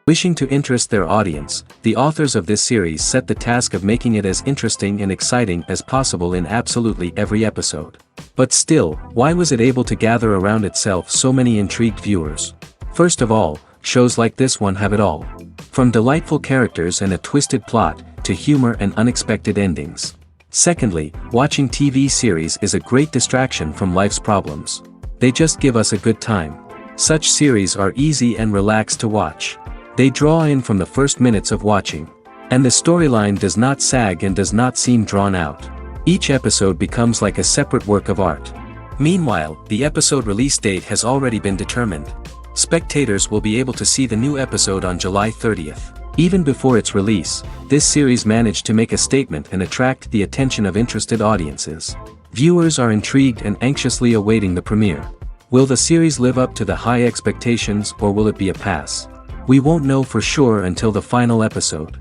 Wishing to interest their audience, the authors of this series set the task of making it as interesting and exciting as possible in absolutely every episode. But still, why was it able to gather around itself so many intrigued viewers? First of all, shows like this one have it all. From delightful characters and a twisted plot, to humor and unexpected endings. Secondly, watching TV series is a great distraction from life's problems. They just give us a good time. Such series are easy and relaxed to watch. They draw in from the first minutes of watching. And the storyline does not sag and does not seem drawn out. Each episode becomes like a separate work of art. Meanwhile, the episode release date has already been determined. Spectators will be able to see the new episode on July 30th. Even before its release, this series managed to make a statement and attract the attention of interested audiences. Viewers are intrigued and anxiously awaiting the premiere. Will the series live up to the high expectations or will it be a pass? We won't know for sure until the final episode.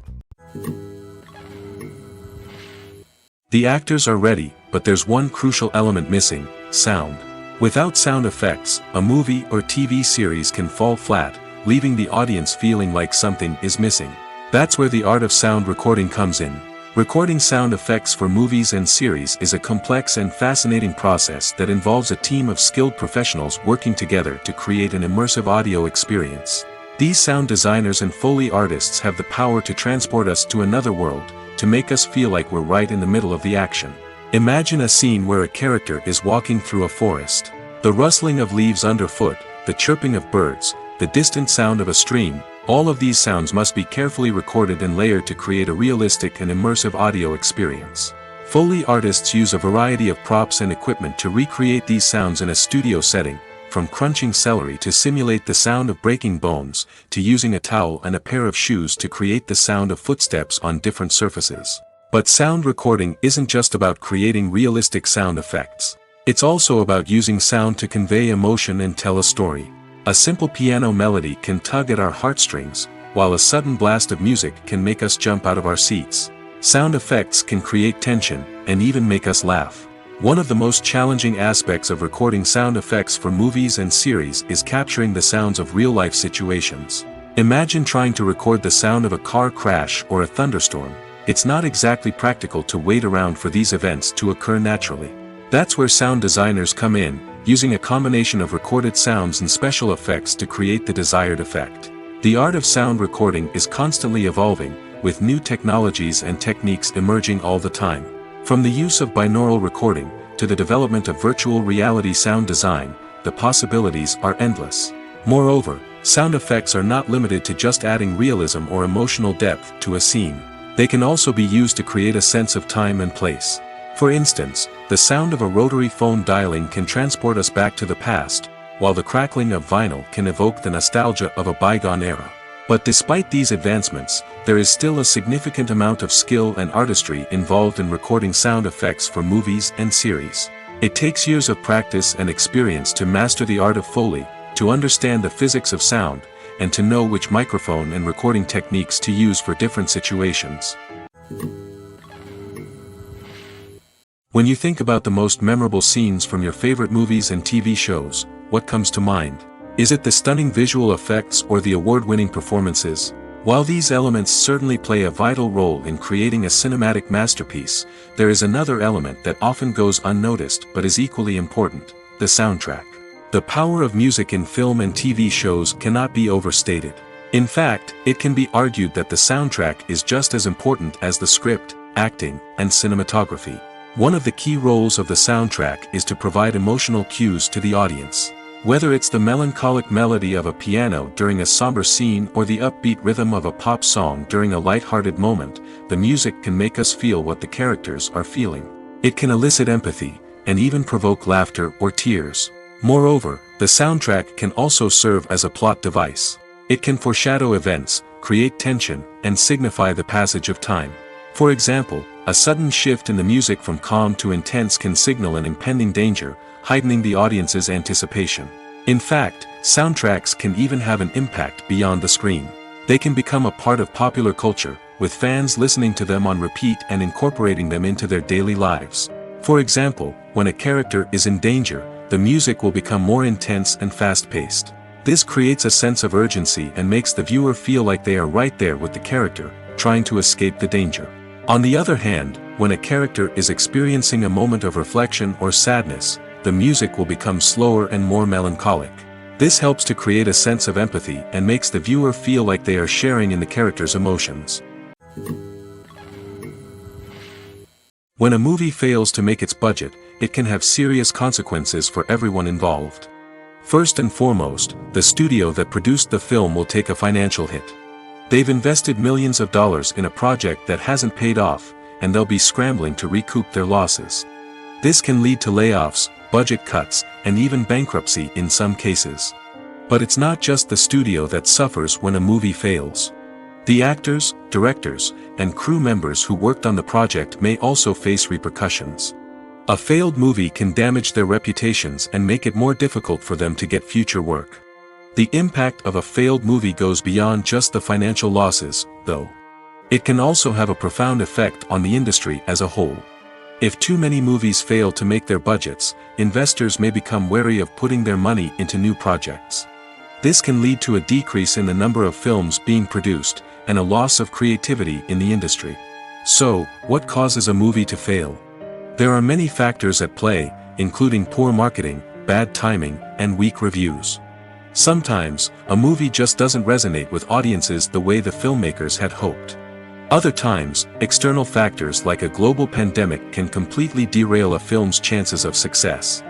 The actors are ready, but there's one crucial element missing: sound. Without sound effects, a movie or TV series can fall flat, leaving the audience feeling like something is missing. That's where the art of sound recording comes in. Recording sound effects for movies and series is a complex and fascinating process that involves a team of skilled professionals working together to create an immersive audio experience. These sound designers and Foley artists have the power to transport us to another world, to make us feel like we're right in the middle of the action. Imagine a scene where a character is walking through a forest. The rustling of leaves underfoot, the chirping of birds, the distant sound of a stream, all of these sounds must be carefully recorded and layered to create a realistic and immersive audio experience. Foley artists use a variety of props and equipment to recreate these sounds in a studio setting, from crunching celery to simulate the sound of breaking bones, to using a towel and a pair of shoes to create the sound of footsteps on different surfaces. But sound recording isn't just about creating realistic sound effects. It's also about using sound to convey emotion and tell a story. A simple piano melody can tug at our heartstrings, while a sudden blast of music can make us jump out of our seats. Sound effects can create tension, and even make us laugh. One of the most challenging aspects of recording sound effects for movies and series is capturing the sounds of real-life situations. Imagine trying to record the sound of a car crash or a thunderstorm. It's not exactly practical to wait around for these events to occur naturally. That's where sound designers come in, using a combination of recorded sounds and special effects to create the desired effect. The art of sound recording is constantly evolving, with new technologies and techniques emerging all the time. From the use of binaural recording, to the development of virtual reality sound design, the possibilities are endless. Moreover, sound effects are not limited to just adding realism or emotional depth to a scene. They can also be used to create a sense of time and place. For instance, the sound of a rotary phone dialing can transport us back to the past, while the crackling of vinyl can evoke the nostalgia of a bygone era. But despite these advancements, there is still a significant amount of skill and artistry involved in recording sound effects for movies and series. It takes years of practice and experience to master the art of Foley, to understand the physics of sound, and to know which microphone and recording techniques to use for different situations. When you think about the most memorable scenes from your favorite movies and TV shows, what comes to mind? Is it the stunning visual effects or the award-winning performances? While these elements certainly play a vital role in creating a cinematic masterpiece, there is another element that often goes unnoticed but is equally important: the soundtrack. The power of music in film and TV shows cannot be overstated. In fact, it can be argued that the soundtrack is just as important as the script, acting, and cinematography. One of the key roles of the soundtrack is to provide emotional cues to the audience. Whether it's the melancholic melody of a piano during a somber scene or the upbeat rhythm of a pop song during a light-hearted moment, the music can make us feel what the characters are feeling. It can elicit empathy, and even provoke laughter or tears. Moreover, the soundtrack can also serve as a plot device. It can foreshadow events, create tension, and signify the passage of time. For example, a sudden shift in the music from calm to intense can signal an impending danger, heightening the audience's anticipation. In fact, soundtracks can even have an impact beyond the screen. They can become a part of popular culture, with fans listening to them on repeat and incorporating them into their daily lives. For example, when a character is in danger, the music will become more intense and fast-paced. This creates a sense of urgency and makes the viewer feel like they are right there with the character, trying to escape the danger. On the other hand, when a character is experiencing a moment of reflection or sadness, the music will become slower and more melancholic. This helps to create a sense of empathy and makes the viewer feel like they are sharing in the character's emotions. When a movie fails to make its budget, it can have serious consequences for everyone involved. First and foremost, the studio that produced the film will take a financial hit. They've invested millions of dollars in a project that hasn't paid off, and they'll be scrambling to recoup their losses. This can lead to layoffs, budget cuts, and even bankruptcy in some cases. But it's not just the studio that suffers when a movie fails. The actors, directors, and crew members who worked on the project may also face repercussions. A failed movie can damage their reputations and make it more difficult for them to get future work. The impact of a failed movie goes beyond just the financial losses, though. It can also have a profound effect on the industry as a whole. If too many movies fail to make their budgets, investors may become wary of putting their money into new projects. This can lead to a decrease in the number of films being produced, and a loss of creativity in the industry. So, what causes a movie to fail? There are many factors at play, including poor marketing, bad timing, and weak reviews. Sometimes, a movie just doesn't resonate with audiences the way the filmmakers had hoped. Other times, external factors like a global pandemic can completely derail a film's chances of success.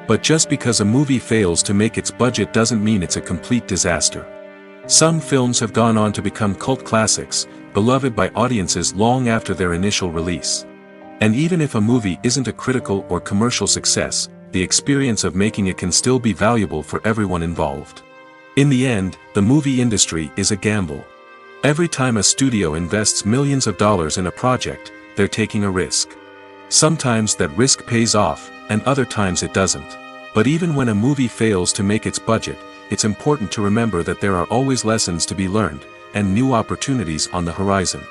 But just because a movie fails to make its budget doesn't mean it's a complete disaster. Some films have gone on to become cult classics, beloved by audiences long after their initial release. And even if a movie isn't a critical or commercial success, the experience of making it can still be valuable for everyone involved. In the end, the movie industry is a gamble. Every time a studio invests millions of dollars in a project, they're taking a risk. Sometimes that risk pays off, and other times it doesn't. But even when a movie fails to make its budget, it's important to remember that there are always lessons to be learned, and new opportunities on the horizon.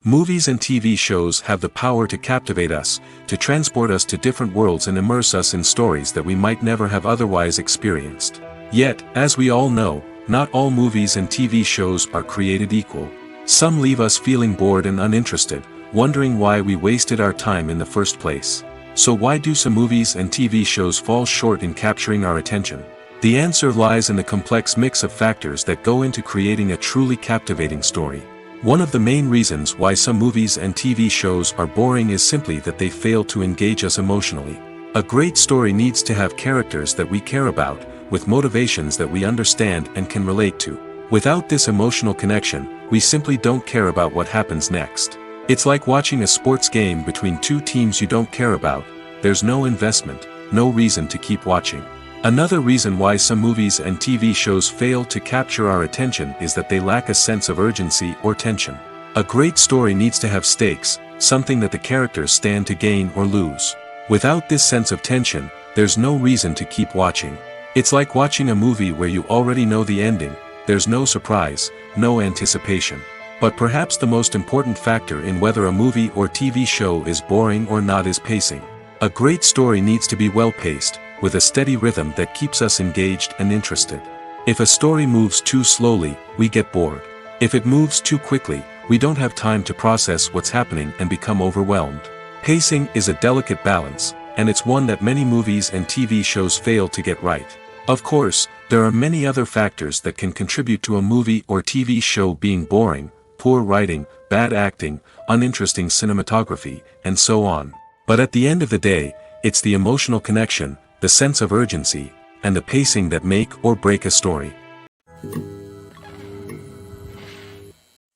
Movies and TV shows have the power to captivate us, to transport us to different worlds and immerse us in stories that we might never have otherwise experienced. Yet, as we all know, not all movies and TV shows are created equal. Some leave us feeling bored and uninterested, wondering why we wasted our time in the first place. So why do some movies and TV shows fall short in capturing our attention? The answer lies in the complex mix of factors that go into creating a truly captivating story. One of the main reasons why some movies and TV shows are boring is simply that they fail to engage us emotionally. A great story needs to have characters that we care about, with motivations that we understand and can relate to. Without this emotional connection, we simply don't care about what happens next. It's like watching a sports game between two teams you don't care about. There's no investment, no reason to keep watching. Another reason why some movies and TV shows fail to capture our attention is that they lack a sense of urgency or tension. A great story needs to have stakes, something that the characters stand to gain or lose. Without this sense of tension, there's no reason to keep watching. It's like watching a movie where you already know the ending. There's no surprise, no anticipation. But perhaps the most important factor in whether a movie or TV show is boring or not is pacing. A great story needs to be well-paced, with a steady rhythm that keeps us engaged and interested. If a story moves too slowly, we get bored. If it moves too quickly, we don't have time to process what's happening and become overwhelmed. Pacing is a delicate balance, and it's one that many movies and TV shows fail to get right. Of course, there are many other factors that can contribute to a movie or TV show being boring: poor writing, bad acting, uninteresting cinematography, and so on. But at the end of the day, it's the emotional connection, the sense of urgency, and the pacing that make or break a story.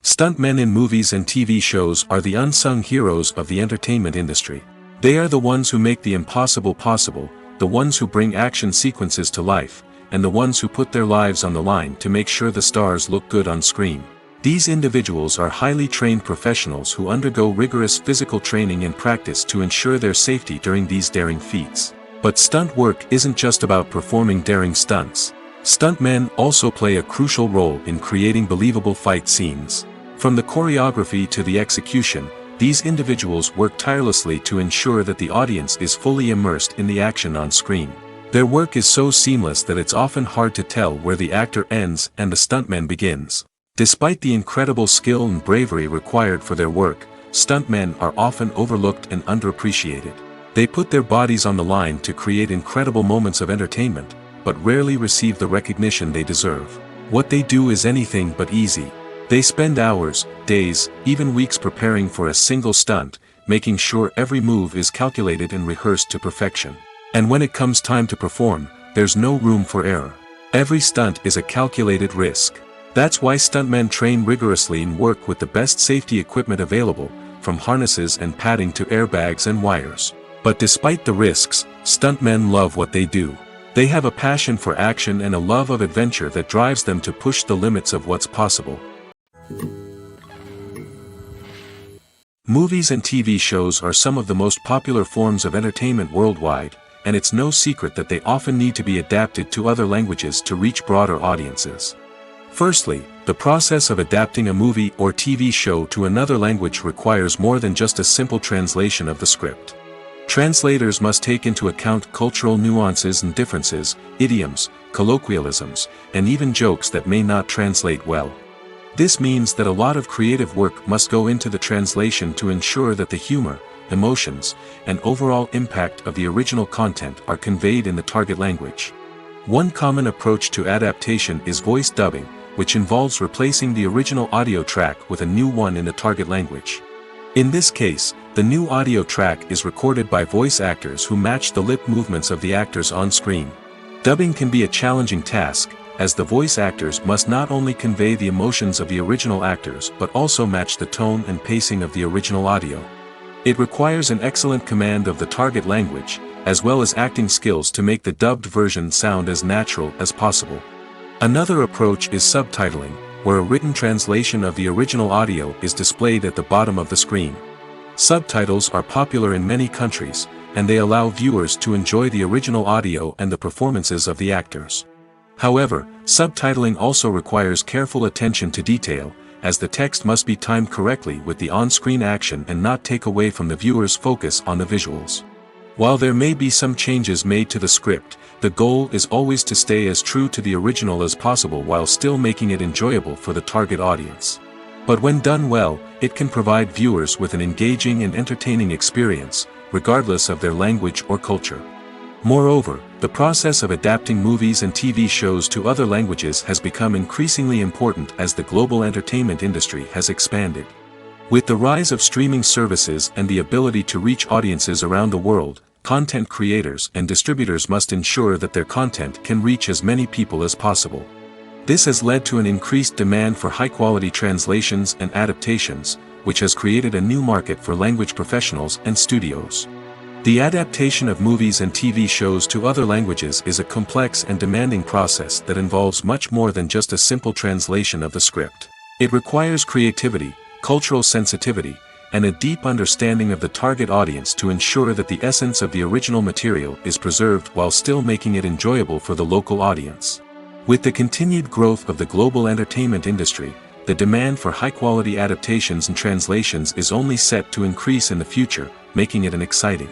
Stuntmen in movies and TV shows are the unsung heroes of the entertainment industry. They are the ones who make the impossible possible, the ones who bring action sequences to life, and the ones who put their lives on the line to make sure the stars look good on screen. These individuals are highly trained professionals who undergo rigorous physical training and practice to ensure their safety during these daring feats. But stunt work isn't just about performing daring stunts. Stuntmen also play a crucial role in creating believable fight scenes. From the choreography to the execution, these individuals work tirelessly to ensure that the audience is fully immersed in the action on screen. Their work is so seamless that it's often hard to tell where the actor ends and the stuntman begins. Despite the incredible skill and bravery required for their work, stuntmen are often overlooked and underappreciated. They put their bodies on the line to create incredible moments of entertainment, but rarely receive the recognition they deserve. What they do is anything but easy. They spend hours, days, even weeks preparing for a single stunt, making sure every move is calculated and rehearsed to perfection. And when it comes time to perform, there's no room for error. Every stunt is a calculated risk. That's why stuntmen train rigorously and work with the best safety equipment available, from harnesses and padding to airbags and wires. But despite the risks, stuntmen love what they do. They have a passion for action and a love of adventure that drives them to push the limits of what's possible. Movies and TV shows are some of the most popular forms of entertainment worldwide, and it's no secret that they often need to be adapted to other languages to reach broader audiences. Firstly, the process of adapting a movie or TV show to another language requires more than just a simple translation of the script. Translators must take into account cultural nuances and differences, idioms, colloquialisms, and even jokes that may not translate well. This means that a lot of creative work must go into the translation to ensure that the humor, emotions, and overall impact of the original content are conveyed in the target language. One common approach to adaptation is voice dubbing, which involves replacing the original audio track with a new one in the target language. In this case, the new audio track is recorded by voice actors who match the lip movements of the actors on screen. Dubbing can be a challenging task, as the voice actors must not only convey the emotions of the original actors but also match the tone and pacing of the original audio. It requires an excellent command of the target language, as well as acting skills to make the dubbed version sound as natural as possible. Another approach is subtitling, where a written translation of the original audio is displayed at the bottom of the screen. Subtitles are popular in many countries, and they allow viewers to enjoy the original audio and the performances of the actors. However, subtitling also requires careful attention to detail, as the text must be timed correctly with the on-screen action and not take away from the viewer's focus on the visuals. While there may be some changes made to the script, the goal is always to stay as true to the original as possible while still making it enjoyable for the target audience. But when done well, it can provide viewers with an engaging and entertaining experience, regardless of their language or culture. Moreover, the process of adapting movies and TV shows to other languages has become increasingly important as the global entertainment industry has expanded. With the rise of streaming services and the ability to reach audiences around the world, content creators and distributors must ensure that their content can reach as many people as possible. This has led to an increased demand for high-quality translations and adaptations, which has created a new market for language professionals and studios. The adaptation of movies and TV shows to other languages is a complex and demanding process that involves much more than just a simple translation of the script. It requires creativity, cultural sensitivity, and a deep understanding of the target audience to ensure that the essence of the original material is preserved while still making it enjoyable for the local audience. With the continued growth of the global entertainment industry, the demand for high-quality adaptations and translations is only set to increase in the future, making it an exciting.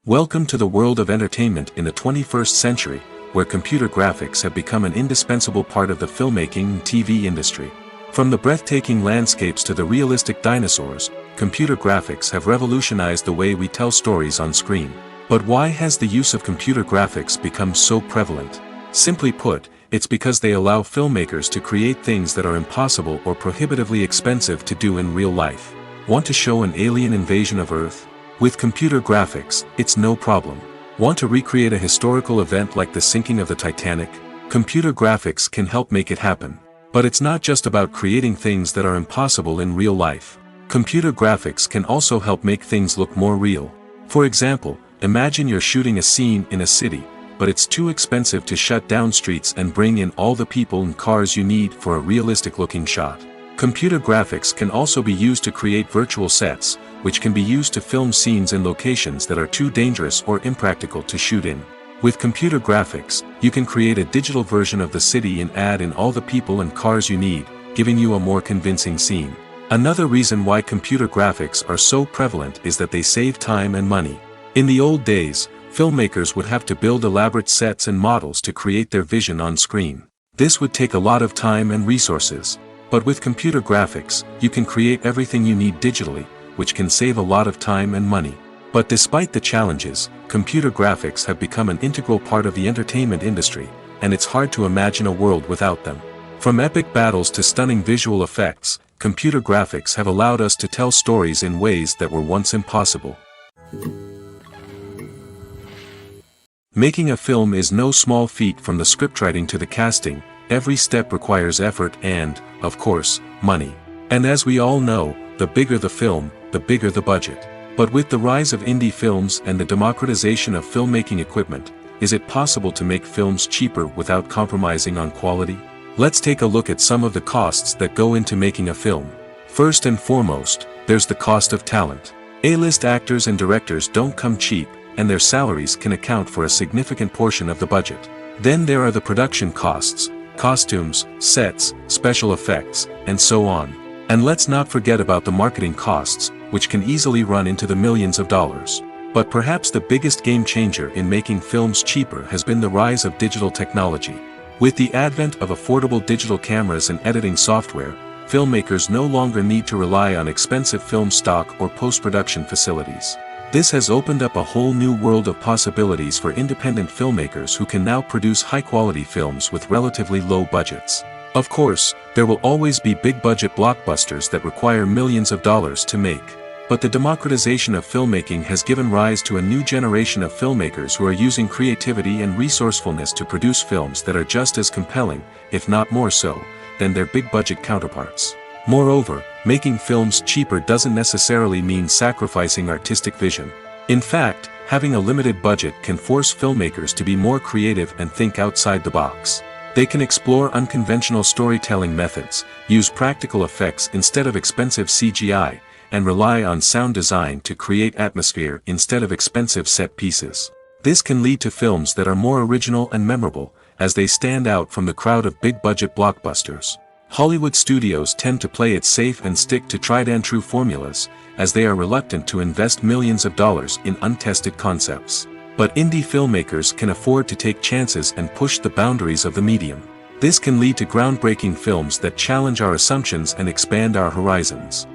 Welcome to the world of entertainment in the 21st century, where computer graphics have become an indispensable part of the filmmaking and TV industry. From the breathtaking landscapes to the realistic dinosaurs, computer graphics have revolutionized the way we tell stories on screen. But why has the use of computer graphics become so prevalent? Simply put, it's because they allow filmmakers to create things that are impossible or prohibitively expensive to do in real life. Want to show an alien invasion of Earth? With computer graphics, it's no problem. Want to recreate a historical event like the sinking of the Titanic? Computer graphics can help make it happen. But it's not just about creating things that are impossible in real life. Computer graphics can also help make things look more real. For example, imagine you're shooting a scene in a city, but it's too expensive to shut down streets and bring in all the people and cars you need for a realistic-looking shot. Computer graphics can also be used to create virtual sets, which can be used to film scenes in locations that are too dangerous or impractical to shoot in. With computer graphics, you can create a digital version of the city and add in all the people and cars you need, giving you a more convincing scene. Another reason why computer graphics are so prevalent is that they save time and money. In the old days, filmmakers would have to build elaborate sets and models to create their vision on screen. This would take a lot of time and resources. But with computer graphics, you can create everything you need digitally, which can save a lot of time and money. But despite the challenges, computer graphics have become an integral part of the entertainment industry, and it's hard to imagine a world without them. From epic battles to stunning visual effects, computer graphics have allowed us to tell stories in ways that were once impossible. Making a film is no small feat. From the scriptwriting to the casting, every step requires effort and, of course, money. And as we all know, the bigger the film, the bigger the budget. But with the rise of indie films and the democratization of filmmaking equipment, is it possible to make films cheaper without compromising on quality? Let's take a look at some of the costs that go into making a film. First and foremost, there's the cost of talent. A-list actors and directors don't come cheap, and their salaries can account for a significant portion of the budget. Then there are the production costs, costumes, sets, special effects, and so on. And let's not forget about the marketing costs, which can easily run into the millions of dollars. But perhaps the biggest game changer in making films cheaper has been the rise of digital technology. With the advent of affordable digital cameras and editing software, filmmakers no longer need to rely on expensive film stock or post-production facilities. This has opened up a whole new world of possibilities for independent filmmakers who can now produce high-quality films with relatively low budgets. Of course, there will always be big-budget blockbusters that require millions of dollars to make. But the democratization of filmmaking has given rise to a new generation of filmmakers who are using creativity and resourcefulness to produce films that are just as compelling, if not more so, than their big-budget counterparts. Moreover, making films cheaper doesn't necessarily mean sacrificing artistic vision. In fact, having a limited budget can force filmmakers to be more creative and think outside the box. They can explore unconventional storytelling methods, use practical effects instead of expensive CGI, and rely on sound design to create atmosphere instead of expensive set pieces. This can lead to films that are more original and memorable, as they stand out from the crowd of big-budget blockbusters. Hollywood studios tend to play it safe and stick to tried-and-true formulas, as they are reluctant to invest millions of dollars in untested concepts. But indie filmmakers can afford to take chances and push the boundaries of the medium. This can lead to groundbreaking films that challenge our assumptions and expand our horizons.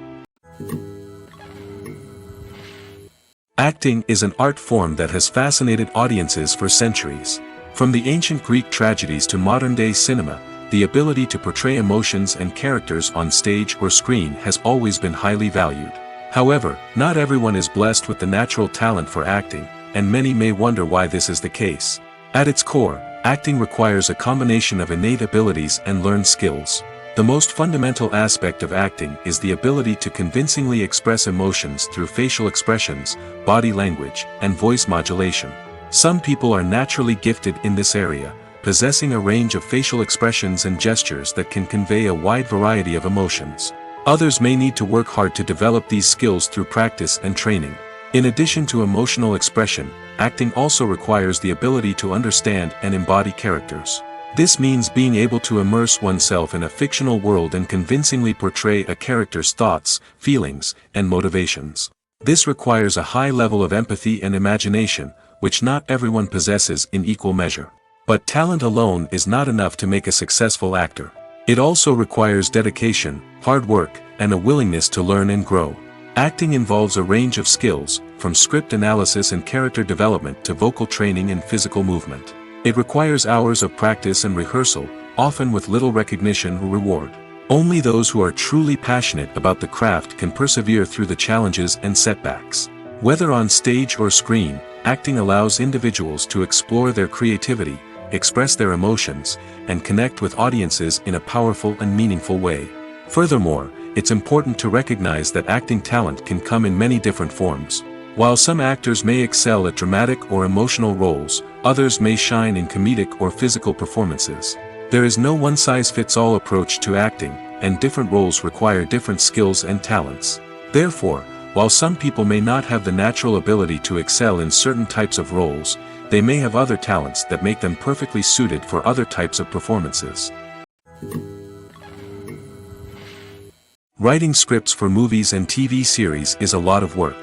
Acting is an art form that has fascinated audiences for centuries. From the ancient Greek tragedies to modern-day cinema, the ability to portray emotions and characters on stage or screen has always been highly valued. However, not everyone is blessed with the natural talent for acting, and many may wonder why this is the case. At its core, acting requires a combination of innate abilities and learned skills. The most fundamental aspect of acting is the ability to convincingly express emotions through facial expressions, body language, and voice modulation. Some people are naturally gifted in this area, possessing a range of facial expressions and gestures that can convey a wide variety of emotions. Others may need to work hard to develop these skills through practice and training. In addition to emotional expression, acting also requires the ability to understand and embody characters. This means being able to immerse oneself in a fictional world and convincingly portray a character's thoughts, feelings, and motivations. This requires a high level of empathy and imagination, which not everyone possesses in equal measure. But talent alone is not enough to make a successful actor. It also requires dedication, hard work, and a willingness to learn and grow. Acting involves a range of skills, from script analysis and character development to vocal training and physical movement. It requires hours of practice and rehearsal, often with little recognition or reward. Only those who are truly passionate about the craft can persevere through the challenges and setbacks. Whether on stage or screen, acting allows individuals to explore their creativity, express their emotions, and connect with audiences in a powerful and meaningful way. Furthermore, it's important to recognize that acting talent can come in many different forms. While some actors may excel at dramatic or emotional roles, others may shine in comedic or physical performances. There is no one-size-fits-all approach to acting, and different roles require different skills and talents. Therefore, while some people may not have the natural ability to excel in certain types of roles, they may have other talents that make them perfectly suited for other types of performances. Writing scripts for movies and TV series is a lot of work.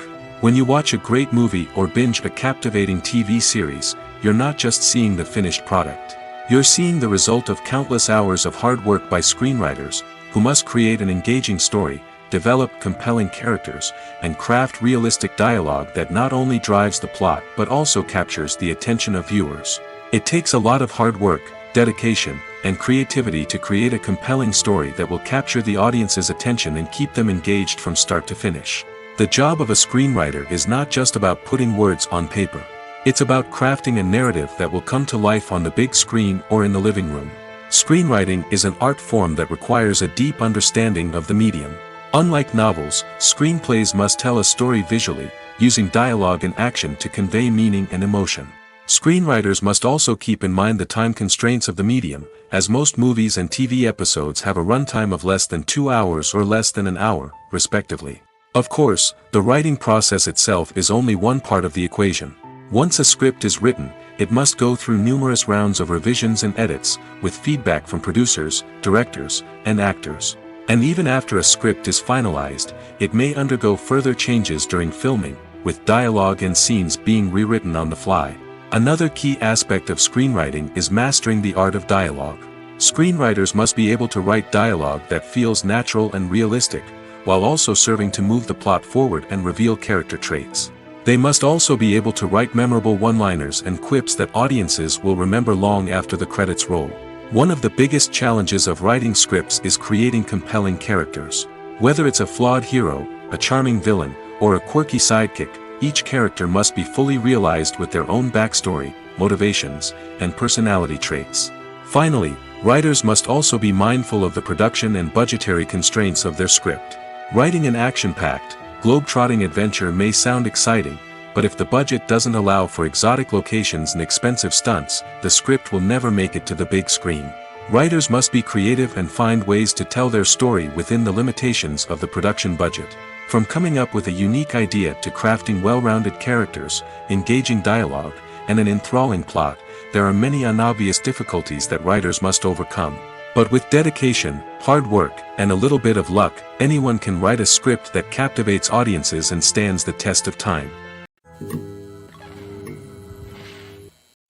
When you watch a great movie or binge a captivating TV series, you're not just seeing the finished product. You're seeing the result of countless hours of hard work by screenwriters, who must create an engaging story, develop compelling characters, and craft realistic dialogue that not only drives the plot but also captures the attention of viewers. It takes a lot of hard work, dedication, and creativity to create a compelling story that will capture the audience's attention and keep them engaged from start to finish. The job of a screenwriter is not just about putting words on paper. It's about crafting a narrative that will come to life on the big screen or in the living room. Screenwriting is an art form that requires a deep understanding of the medium. Unlike novels, screenplays must tell a story visually, using dialogue and action to convey meaning and emotion. Screenwriters must also keep in mind the time constraints of the medium, as most movies and TV episodes have a runtime of less than 2 hours or less than an hour, respectively. Of course, the writing process itself is only one part of the equation. Once a script is written, it must go through numerous rounds of revisions and edits, with feedback from producers, directors, and actors. And even after a script is finalized, it may undergo further changes during filming, with dialogue and scenes being rewritten on the fly. Another key aspect of screenwriting is mastering the art of dialogue. Screenwriters must be able to write dialogue that feels natural and realistic, while also serving to move the plot forward and reveal character traits. They must also be able to write memorable one-liners and quips that audiences will remember long after the credits roll. One of the biggest challenges of writing scripts is creating compelling characters. Whether it's a flawed hero, a charming villain, or a quirky sidekick, each character must be fully realized with their own backstory, motivations, and personality traits. Finally, writers must also be mindful of the production and budgetary constraints of their script. Writing an action-packed, globe-trotting adventure may sound exciting, but if the budget doesn't allow for exotic locations and expensive stunts, the script will never make it to the big screen. Writers must be creative and find ways to tell their story within the limitations of the production budget. From coming up with a unique idea to crafting well-rounded characters, engaging dialogue, and an enthralling plot, there are many unobvious difficulties that writers must overcome. But with dedication, hard work, and a little bit of luck, anyone can write a script that captivates audiences and stands the test of time.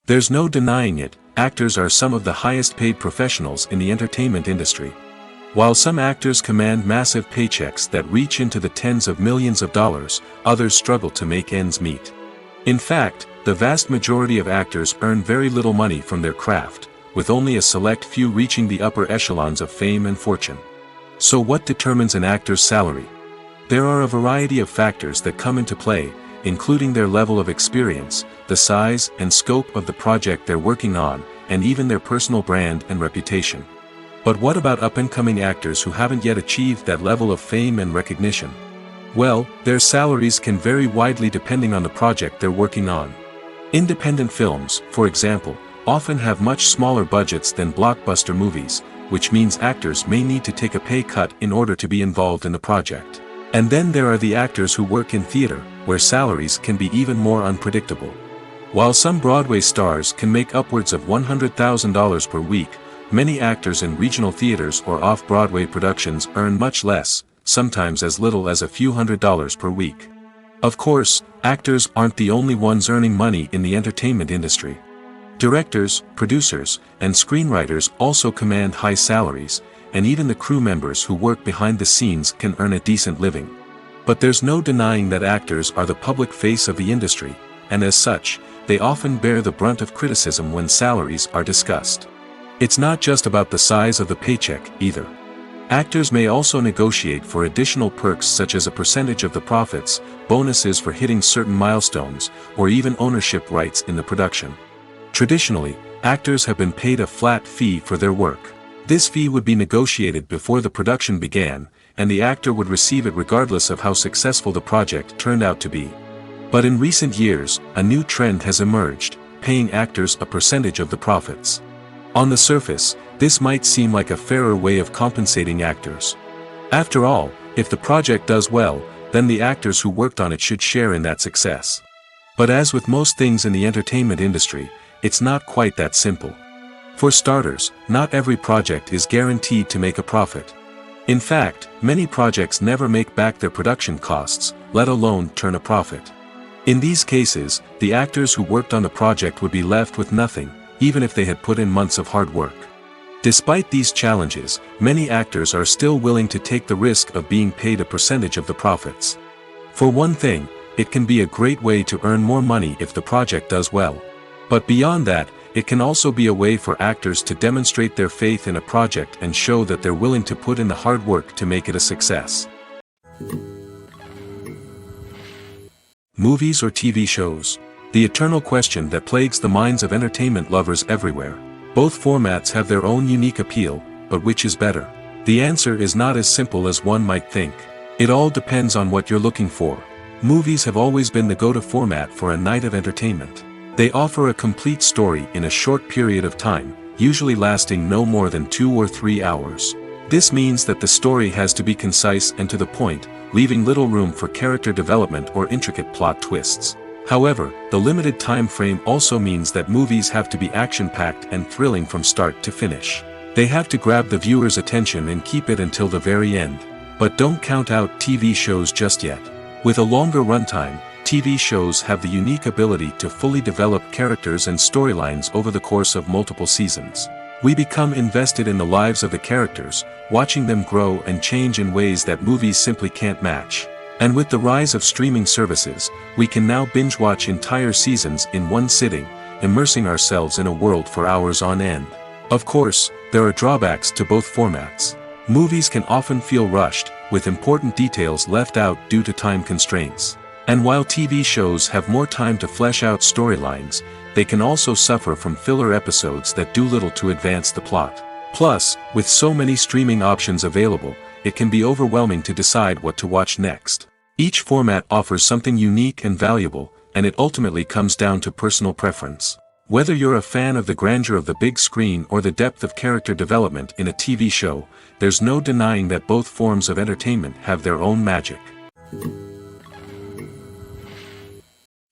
There's no denying it, actors are some of the highest paid professionals in the entertainment industry. While some actors command massive paychecks that reach into the tens of millions of dollars, others struggle to make ends meet. In fact, the vast majority of actors earn very little money from their craft, with only a select few reaching the upper echelons of fame and fortune. So what determines an actor's salary? There are a variety of factors that come into play, including their level of experience, the size and scope of the project they're working on, and even their personal brand and reputation. But what about up-and-coming actors who haven't yet achieved that level of fame and recognition? Well, their salaries can vary widely depending on the project they're working on. Independent films, for example, often have much smaller budgets than blockbuster movies, which means actors may need to take a pay cut in order to be involved in the project. And then there are the actors who work in theater, where salaries can be even more unpredictable. While some Broadway stars can make upwards of $100,000 per week, many actors in regional theaters or off-Broadway productions earn much less, sometimes as little as a few $100s per week. Of course, actors aren't the only ones earning money in the entertainment industry. Directors, producers, and screenwriters also command high salaries, and even the crew members who work behind the scenes can earn a decent living. But there's no denying that actors are the public face of the industry, and as such, they often bear the brunt of criticism when salaries are discussed. It's not just about the size of the paycheck, either. Actors may also negotiate for additional perks such as a percentage of the profits, bonuses for hitting certain milestones, or even ownership rights in the production. Traditionally, actors have been paid a flat fee for their work. This fee would be negotiated before the production began, and the actor would receive it regardless of how successful the project turned out to be. But in recent years, a new trend has emerged, paying actors a percentage of the profits. On the surface, this might seem like a fairer way of compensating actors. After all, if the project does well, then the actors who worked on it should share in that success. But as with most things in the entertainment industry, it's not quite that simple. For starters, not every project is guaranteed to make a profit. In fact, many projects never make back their production costs, let alone turn a profit. In these cases, the actors who worked on the project would be left with nothing, even if they had put in months of hard work. Despite these challenges, many actors are still willing to take the risk of being paid a percentage of the profits. For one thing, it can be a great way to earn more money if the project does well. But beyond that, it can also be a way for actors to demonstrate their faith in a project and show that they're willing to put in the hard work to make it a success. Movies or TV shows? The eternal question that plagues the minds of entertainment lovers everywhere. Both formats have their own unique appeal, but which is better? The answer is not as simple as one might think. It all depends on what you're looking for. Movies have always been the go-to format for a night of entertainment. They offer a complete story in a short period of time, usually lasting no more than 2 or 3 hours. This means that the story has to be concise and to the point, leaving little room for character development or intricate plot twists. However, the limited time frame also means that movies have to be action-packed and thrilling from start to finish. They have to grab the viewer's attention and keep it until the very end. But don't count out TV shows just yet. With a longer runtime, TV shows have the unique ability to fully develop characters and storylines over the course of multiple seasons. We become invested in the lives of the characters, watching them grow and change in ways that movies simply can't match. And with the rise of streaming services, we can now binge-watch entire seasons in one sitting, immersing ourselves in a world for hours on end. Of course, there are drawbacks to both formats. Movies can often feel rushed, with important details left out due to time constraints. And while TV shows have more time to flesh out storylines, they can also suffer from filler episodes that do little to advance the plot. Plus, with so many streaming options available, it can be overwhelming to decide what to watch next. Each format offers something unique and valuable, and it ultimately comes down to personal preference. Whether you're a fan of the grandeur of the big screen or the depth of character development in a TV show, there's no denying that both forms of entertainment have their own magic.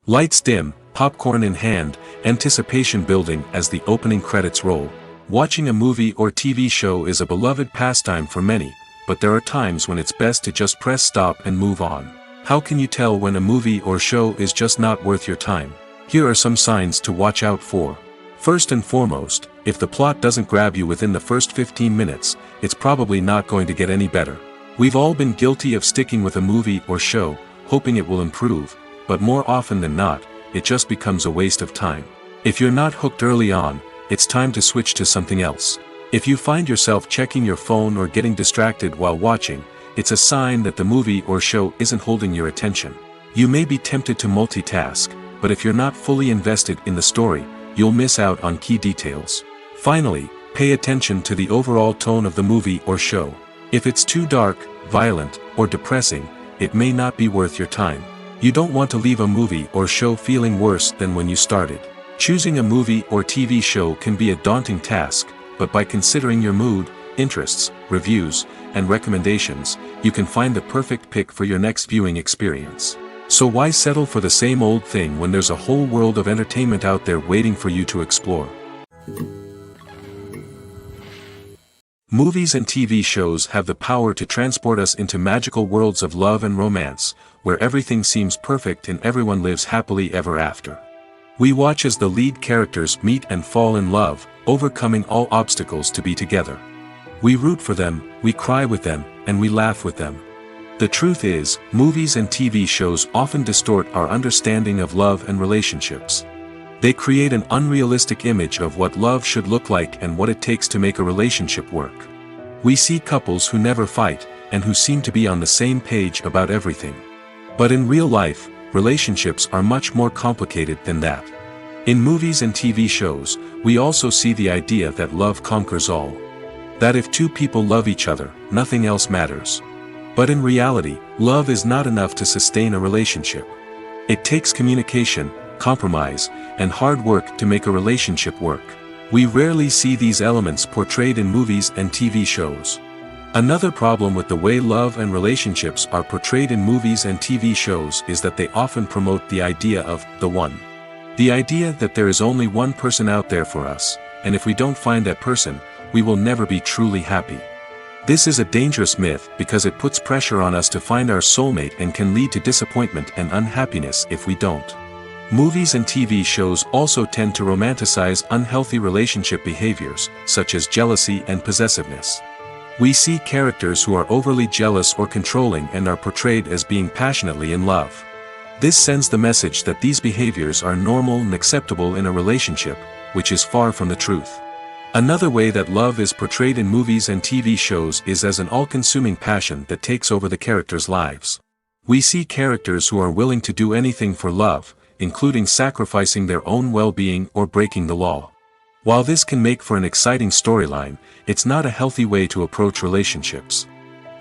Lights dim, popcorn in hand, anticipation building as the opening credits roll. Watching a movie or TV show is a beloved pastime for many, but there are times when it's best to just press stop and move on. How can you tell when a movie or show is just not worth your time? Here are some signs to watch out for. First and foremost, if the plot doesn't grab you within the first 15 minutes, it's probably not going to get any better. We've all been guilty of sticking with a movie or show, hoping it will improve, but more often than not, it just becomes a waste of time. If you're not hooked early on, it's time to switch to something else. If you find yourself checking your phone or getting distracted while watching, it's a sign that the movie or show isn't holding your attention. You may be tempted to multitask, but if you're not fully invested in the story, you'll miss out on key details. Finally, pay attention to the overall tone of the movie or show. If it's too dark, violent, or depressing, it may not be worth your time. You don't want to leave a movie or show feeling worse than when you started. Choosing a movie or TV show can be a daunting task, but by considering your mood, interests, reviews, and recommendations, you can find the perfect pick for your next viewing experience. So why settle for the same old thing when there's a whole world of entertainment out there waiting for you to explore? Movies and TV shows have the power to transport us into magical worlds of love and romance, where everything seems perfect and everyone lives happily ever after. We watch as the lead characters meet and fall in love, overcoming all obstacles to be together. We root for them, we cry with them, and we laugh with them. The truth is, movies and TV shows often distort our understanding of love and relationships. They create an unrealistic image of what love should look like and what it takes to make a relationship work. We see couples who never fight, and who seem to be on the same page about everything. But in real life, relationships are much more complicated than that. In movies and TV shows, we also see the idea that love conquers all. That if two people love each other, nothing else matters. But in reality, love is not enough to sustain a relationship. It takes communication, compromise, and hard work to make a relationship work. We rarely see these elements portrayed in movies and TV shows. Another problem with the way love and relationships are portrayed in movies and TV shows is that they often promote the idea of the one. The idea that there is only one person out there for us, and if we don't find that person, we will never be truly happy. This is a dangerous myth because it puts pressure on us to find our soulmate and can lead to disappointment and unhappiness if we don't. Movies and TV shows also tend to romanticize unhealthy relationship behaviors, such as jealousy and possessiveness. We see characters who are overly jealous or controlling and are portrayed as being passionately in love. This sends the message that these behaviors are normal and acceptable in a relationship, which is far from the truth. Another way that love is portrayed in movies and TV shows is as an all-consuming passion that takes over the characters' lives. We see characters who are willing to do anything for love, including sacrificing their own well-being or breaking the law. While this can make for an exciting storyline, it's not a healthy way to approach relationships.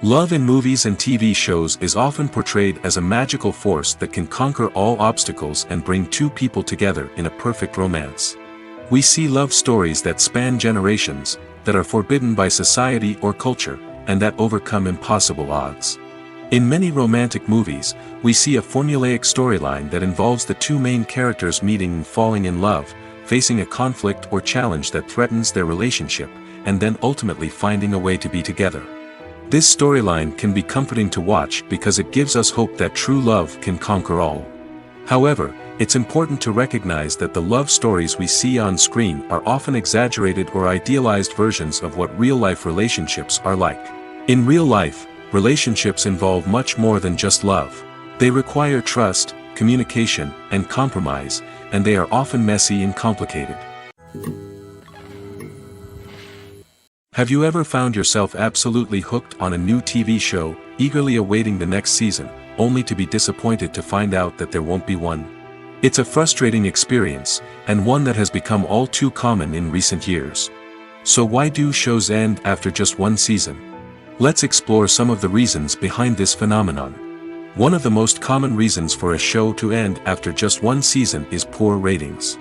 Love in movies and TV shows is often portrayed as a magical force that can conquer all obstacles and bring two people together in a perfect romance. We see love stories that span generations, that are forbidden by society or culture, and that overcome impossible odds. In many romantic movies, we see a formulaic storyline that involves the two main characters meeting and falling in love, facing a conflict or challenge that threatens their relationship, and then ultimately finding a way to be together. This storyline can be comforting to watch because it gives us hope that true love can conquer all. However, it's important to recognize that the love stories we see on screen are often exaggerated or idealized versions of what real-life relationships are like. In real life, relationships involve much more than just love. They require trust, communication, and compromise, and they are often messy and complicated. Have you ever found yourself absolutely hooked on a new TV show, eagerly awaiting the next season, only to be disappointed to find out that there won't be one? It's a frustrating experience, and one that has become all too common in recent years. So why do shows end after just one season? Let's explore some of the reasons behind this phenomenon. One of the most common reasons for a show to end after just one season is poor ratings.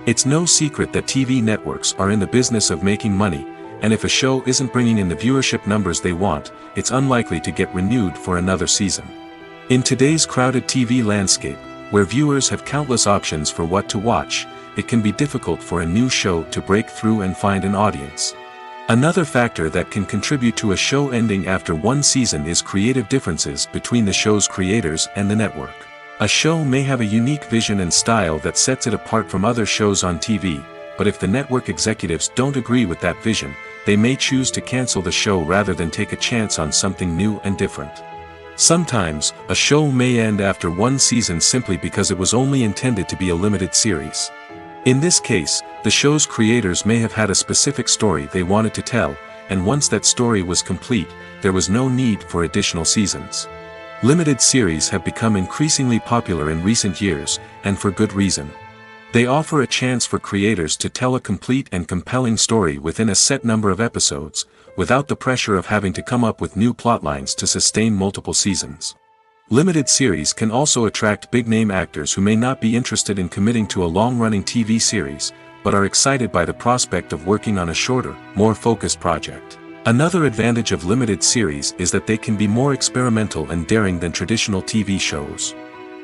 It's no secret that TV networks are in the business of making money, and if a show isn't bringing in the viewership numbers they want, it's unlikely to get renewed for another season. In today's crowded TV landscape, where viewers have countless options for what to watch, it can be difficult for a new show to break through and find an audience. Another factor that can contribute to a show ending after one season is creative differences between the show's creators and the network. A show may have a unique vision and style that sets it apart from other shows on TV, but if the network executives don't agree with that vision, they may choose to cancel the show rather than take a chance on something new and different. Sometimes, a show may end after one season simply because it was only intended to be a limited series. In this case, the show's creators may have had a specific story they wanted to tell, and once that story was complete, there was no need for additional seasons. Limited series have become increasingly popular in recent years, and for good reason. They offer a chance for creators to tell a complete and compelling story within a set number of episodes, without the pressure of having to come up with new plotlines to sustain multiple seasons. Limited series can also attract big-name actors who may not be interested in committing to a long-running TV series, but are excited by the prospect of working on a shorter, more focused project. Another advantage of limited series is that they can be more experimental and daring than traditional TV shows.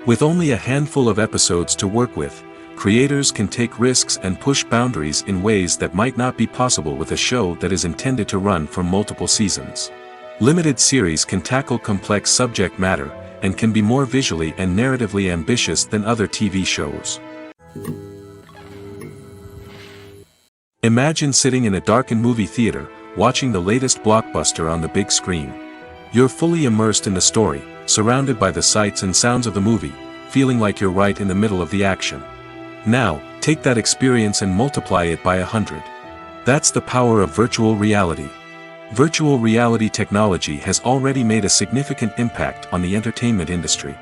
With only a handful of episodes to work with, creators can take risks and push boundaries in ways that might not be possible with a show that is intended to run for multiple seasons. Limited series can tackle complex subject matter, and can be more visually and narratively ambitious than other TV shows. Imagine sitting in a darkened movie theater, watching the latest blockbuster on the big screen. You're fully immersed in the story, surrounded by the sights and sounds of the movie, feeling like you're right in the middle of the action. Now, take that experience and multiply it by 100. That's the power of virtual reality. Virtual reality technology has already made a significant impact on the entertainment industry.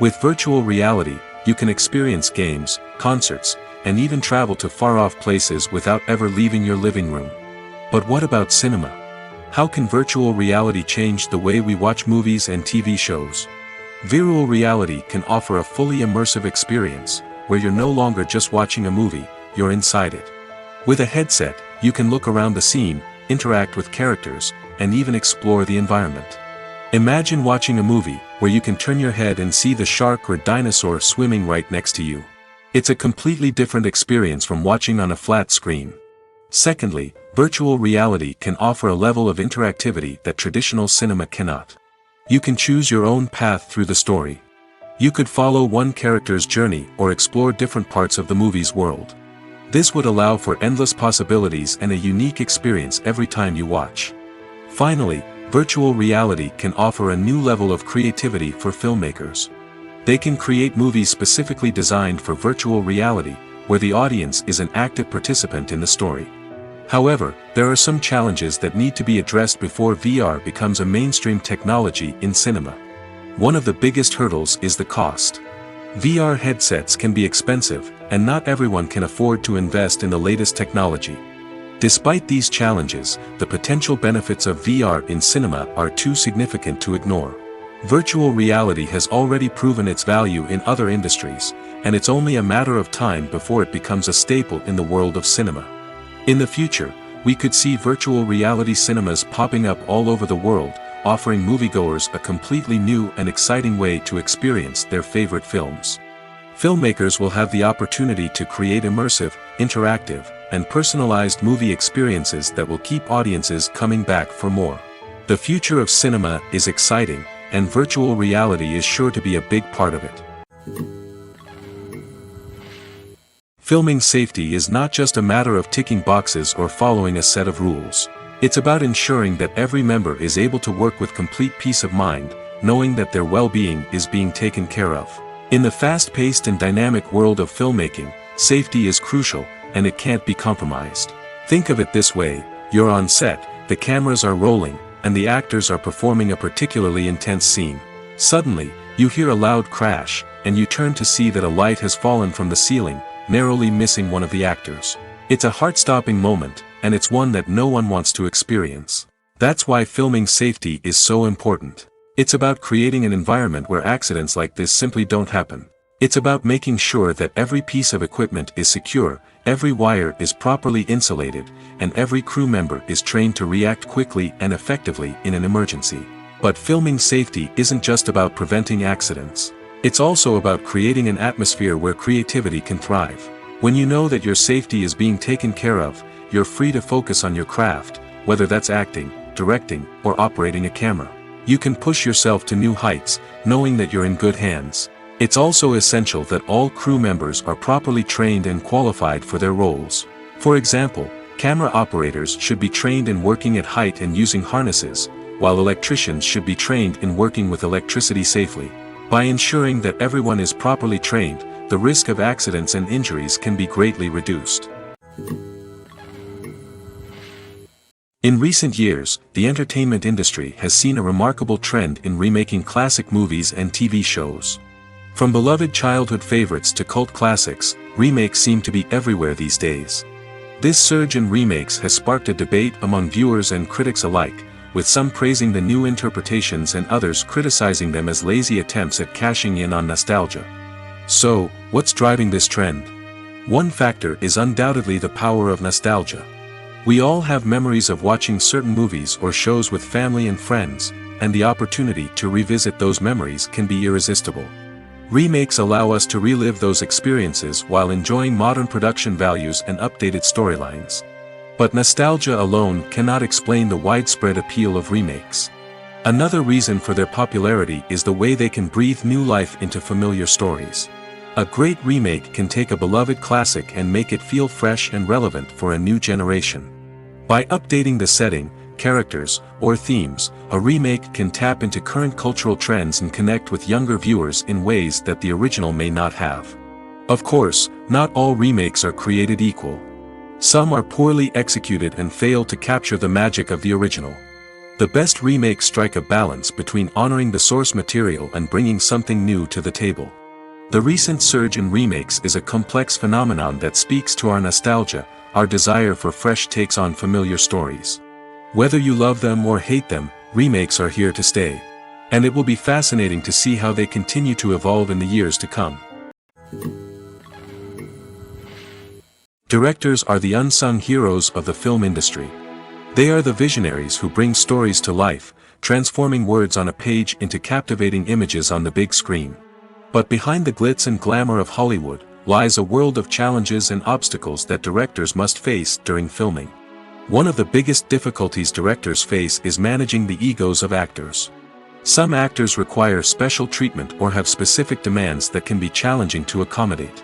With virtual reality, you can experience games, concerts, and even travel to far-off places without ever leaving your living room. But what about cinema? How can virtual reality change the way we watch movies and TV shows? Virtual reality can offer a fully immersive experience, where you're no longer just watching a movie, you're inside it. With a headset, you can look around the scene, interact with characters, and even explore the environment. Imagine watching a movie where you can turn your head and see the shark or dinosaur swimming right next to you. It's a completely different experience from watching on a flat screen. Secondly, Virtual reality can offer a level of interactivity that traditional cinema cannot. You can choose your own path through the story. You could follow one character's journey or explore different parts of the movie's world. This would allow for endless possibilities and a unique experience every time you watch. Finally, virtual reality can offer a new level of creativity for filmmakers. They can create movies specifically designed for virtual reality, where the audience is an active participant in the story. However, there are some challenges that need to be addressed before VR becomes a mainstream technology in cinema. One of the biggest hurdles is the cost. VR headsets can be expensive, and not everyone can afford to invest in the latest technology. Despite these challenges, the potential benefits of VR in cinema are too significant to ignore. Virtual reality has already proven its value in other industries, and it's only a matter of time before it becomes a staple in the world of cinema. In the future, we could see virtual reality cinemas popping up all over the world, offering moviegoers a completely new and exciting way to experience their favorite films. Filmmakers will have the opportunity to create immersive, interactive, and personalized movie experiences that will keep audiences coming back for more. The future of cinema is exciting, and virtual reality is sure to be a big part of it. Filming safety is not just a matter of ticking boxes or following a set of rules. It's about ensuring that every member is able to work with complete peace of mind, knowing that their well-being is being taken care of. In the fast-paced and dynamic world of filmmaking, safety is crucial, and it can't be compromised. Think of it this way: you're on set, the cameras are rolling, and the actors are performing a particularly intense scene. Suddenly, you hear a loud crash, and you turn to see that a light has fallen from the ceiling, narrowly missing one of the actors. It's a heart-stopping moment, and it's one that no one wants to experience. That's why filming safety is so important. It's about creating an environment where accidents like this simply don't happen. It's about making sure that every piece of equipment is secure, every wire is properly insulated, and every crew member is trained to react quickly and effectively in an emergency. But filming safety isn't just about preventing accidents. It's also about creating an atmosphere where creativity can thrive. When you know that your safety is being taken care of, you're free to focus on your craft, whether that's acting, directing, or operating a camera. You can push yourself to new heights, knowing that you're in good hands. It's also essential that all crew members are properly trained and qualified for their roles. For example, camera operators should be trained in working at height and using harnesses, while electricians should be trained in working with electricity safely. By ensuring that everyone is properly trained, the risk of accidents and injuries can be greatly reduced. In recent years, the entertainment industry has seen a remarkable trend in remaking classic movies and TV shows. From beloved childhood favorites to cult classics, remakes seem to be everywhere these days. This surge in remakes has sparked a debate among viewers and critics alike, with some praising the new interpretations and others criticizing them as lazy attempts at cashing in on nostalgia. So, what's driving this trend? One factor is undoubtedly the power of nostalgia. We all have memories of watching certain movies or shows with family and friends, and the opportunity to revisit those memories can be irresistible. Remakes allow us to relive those experiences while enjoying modern production values and updated storylines. But nostalgia alone cannot explain the widespread appeal of remakes. Another reason for their popularity is the way they can breathe new life into familiar stories. A great remake can take a beloved classic and make it feel fresh and relevant for a new generation. By updating the setting, characters, or themes, a remake can tap into current cultural trends and connect with younger viewers in ways that the original may not have. Of course, not all remakes are created equal. Some are poorly executed and fail to capture the magic of the original. The best remakes strike a balance between honoring the source material and bringing something new to the table. The recent surge in remakes is a complex phenomenon that speaks to our nostalgia, our desire for fresh takes on familiar stories. Whether you love them or hate them, remakes are here to stay. And it will be fascinating to see how they continue to evolve in the years to come. Directors are the unsung heroes of the film industry. They are the visionaries who bring stories to life, transforming words on a page into captivating images on the big screen. But behind the glitz and glamour of Hollywood lies a world of challenges and obstacles that directors must face during filming. One of the biggest difficulties directors face is managing the egos of actors. Some actors require special treatment or have specific demands that can be challenging to accommodate.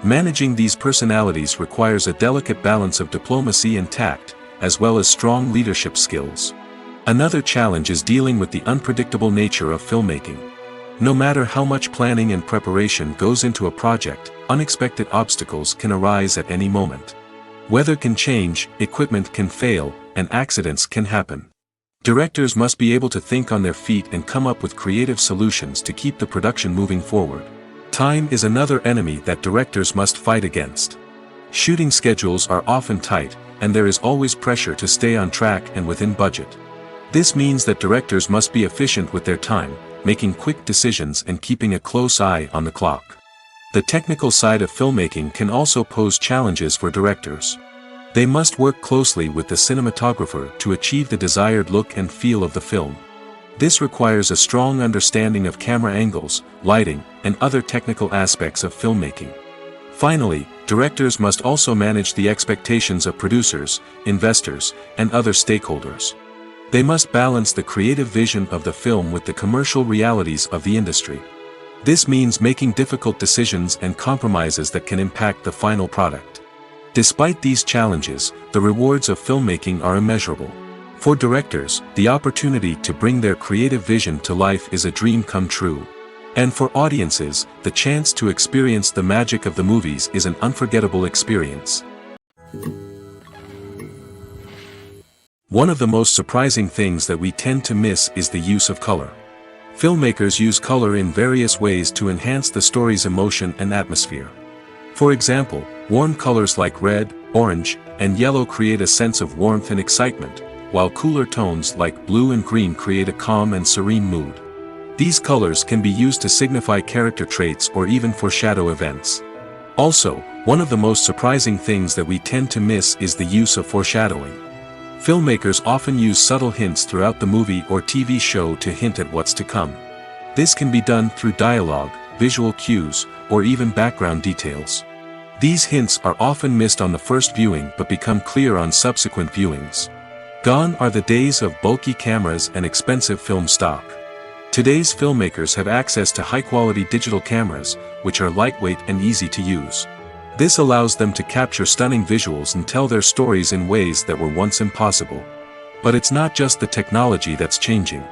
Managing these personalities requires a delicate balance of diplomacy and tact, as well as strong leadership skills. Another challenge is dealing with the unpredictable nature of filmmaking. No matter how much planning and preparation goes into a project, unexpected obstacles can arise at any moment. Weather can change, equipment can fail, and accidents can happen. Directors must be able to think on their feet and come up with creative solutions to keep the production moving forward. Time is another enemy that directors must fight against. Shooting schedules are often tight, and there is always pressure to stay on track and within budget. This means that directors must be efficient with their time, making quick decisions and keeping a close eye on the clock. The technical side of filmmaking can also pose challenges for directors. They must work closely with the cinematographer to achieve the desired look and feel of the film. This requires a strong understanding of camera angles, lighting, and other technical aspects of filmmaking. Finally, directors must also manage the expectations of producers, investors, and other stakeholders. They must balance the creative vision of the film with the commercial realities of the industry. This means making difficult decisions and compromises that can impact the final product. Despite these challenges, the rewards of filmmaking are immeasurable. For directors, the opportunity to bring their creative vision to life is a dream come true. And for audiences, the chance to experience the magic of the movies is an unforgettable experience. One of the most surprising things that we tend to miss is the use of color. Filmmakers use color in various ways to enhance the story's emotion and atmosphere. For example, warm colors like red, orange, and yellow create a sense of warmth and excitement, while cooler tones like blue and green create a calm and serene mood. These colors can be used to signify character traits or even foreshadow events. Also, one of the most surprising things that we tend to miss is the use of foreshadowing. Filmmakers often use subtle hints throughout the movie or TV show to hint at what's to come. This can be done through dialogue, visual cues, or even background details. These hints are often missed on the first viewing but become clear on subsequent viewings. Gone are the days of bulky cameras and expensive film stock. Today's filmmakers have access to high-quality digital cameras, which are lightweight and easy to use. This allows them to capture stunning visuals and tell their stories in ways that were once impossible. But it's not just the technology that's changing.